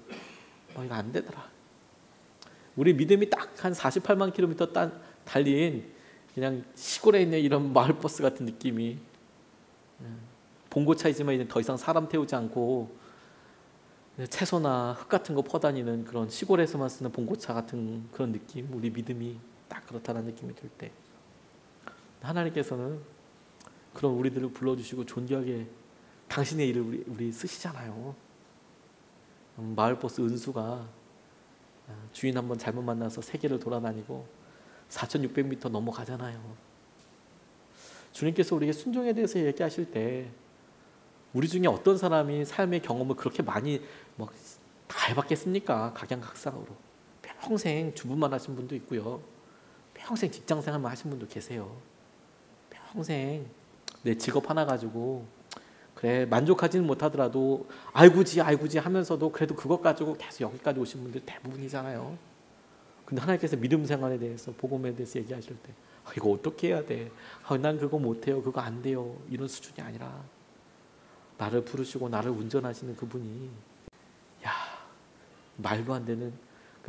A: 이거 안 되더라. 우리 믿음이 딱 한 48만 킬로미터 달린 그냥 시골에 있는 이런 마을버스 같은 느낌이, 봉고차이지만 이제 더 이상 사람 태우지 않고 채소나 흙 같은 거 퍼다니는 그런 시골에서만 쓰는 봉고차 같은 그런 느낌, 우리 믿음이 딱 그렇다는 느낌이 들 때 하나님께서는 그런 우리들을 불러주시고 존귀하게 당신의 일을 우리 쓰시잖아요. 마을버스 은수가 주인 한번 잘못 만나서 세계를 돌아다니고 4,600m 넘어가잖아요. 주님께서 우리에게 순종에 대해서 얘기하실 때 우리 중에 어떤 사람이 삶의 경험을 그렇게 많이 다 해봤겠습니까? 각양각색으로 평생 주부만 하신 분도 있고요, 평생 직장생활만 하신 분도 계세요. 평생 내 직업 하나 가지고 그래 만족하지는 못하더라도 알고지 하면서도 그래도 그것 가지고 계속 여기까지 오신 분들 대부분이잖아요. 근데 하나님께서 믿음 생활에 대해서, 복음에 대해서 얘기하실 때 이거 어떻게 해야 돼? 난 그거 못해요, 그거 안 돼요, 이런 수준이 아니라 나를 부르시고 나를 운전하시는 그분이 말도 안 되는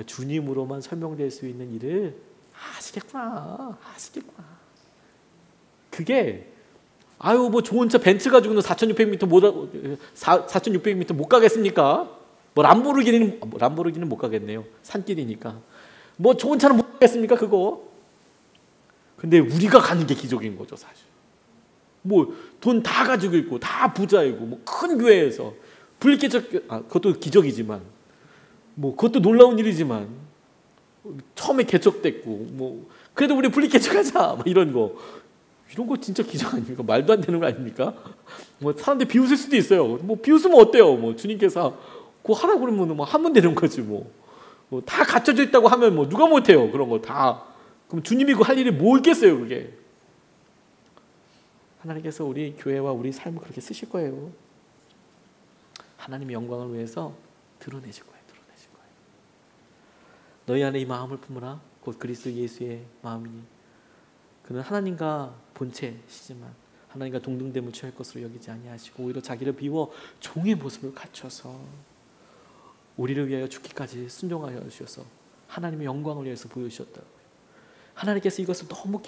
A: 주님으로만 설명될 수 있는 일을 하시겠구나. 그게 좋은 차 벤츠 가지고는 4,600m 못 가겠습니까? 람보르기니는 못 가겠네요. 산길이니까. 좋은 차는 못 가겠습니까? 그거. 근데 우리가 가는 게 기적인 거죠, 사실. 돈 다 가지고 있고 다 부자이고 큰 교회에서 분리개척, 그것도 기적이지만 그것도 놀라운 일이지만 처음에 개척됐고 그래도 우리 분리개척하자 이런 거 진짜 기적 아닙니까? 말도 안 되는 거 아닙니까? 사람들 비웃을 수도 있어요. 비웃으면 어때요? 주님께서 그거 하라고 그러면 하면 되는 거지. 다 갖춰져 있다고 하면 누가 못해요? 그런 거 다. 그럼 주님이 할 일이 뭐겠어요, 그게? 하나님께서 우리 교회와 우리 삶을 그렇게 쓰실 거예요. 하나님의 영광을 위해서 드러내실 거예요. 너희 안에 이 마음을 품으라. 곧 그리스도 예수의 마음이니 그는 하나님과 본체시지만 하나님과 동등됨을 취할 것으로 여기지 아니하시고 오히려 자기를 비워 종의 모습을 갖춰서 우리를 위하여 죽기까지 순종하여 주셔서 하나님의 영광을 위해서 보여주셨다고요. 하나님께서 이것을 너무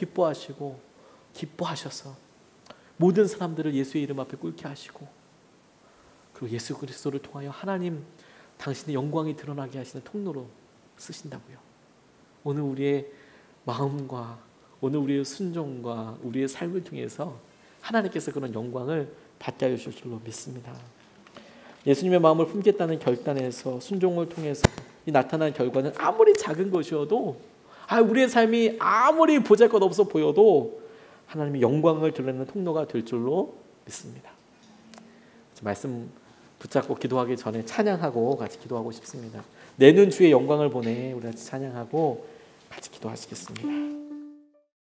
A: 기뻐하셔서 모든 사람들을 예수의 이름 앞에 꿇게 하시고 그리고 예수 그리스도를 통하여 하나님 당신의 영광이 드러나게 하시는 통로로 쓰신다고요. 오늘 우리의 마음과 오늘 우리의 순종과 우리의 삶을 통해서 하나님께서 그런 영광을 받게 하실 줄로 믿습니다. 예수님의 마음을 품겠다는 결단에서 순종을 통해서 이 나타난 결과는 아무리 작은 것이어도 우리의 삶이 아무리 보잘것없어 보여도 하나님의 영광을 드러내는 통로가 될 줄로 믿습니다. 말씀 붙잡고 기도하기 전에 찬양하고 같이 기도하고 싶습니다. 내는 주의 영광을 보내 우리 같이 찬양하고 같이 기도하시겠습니다.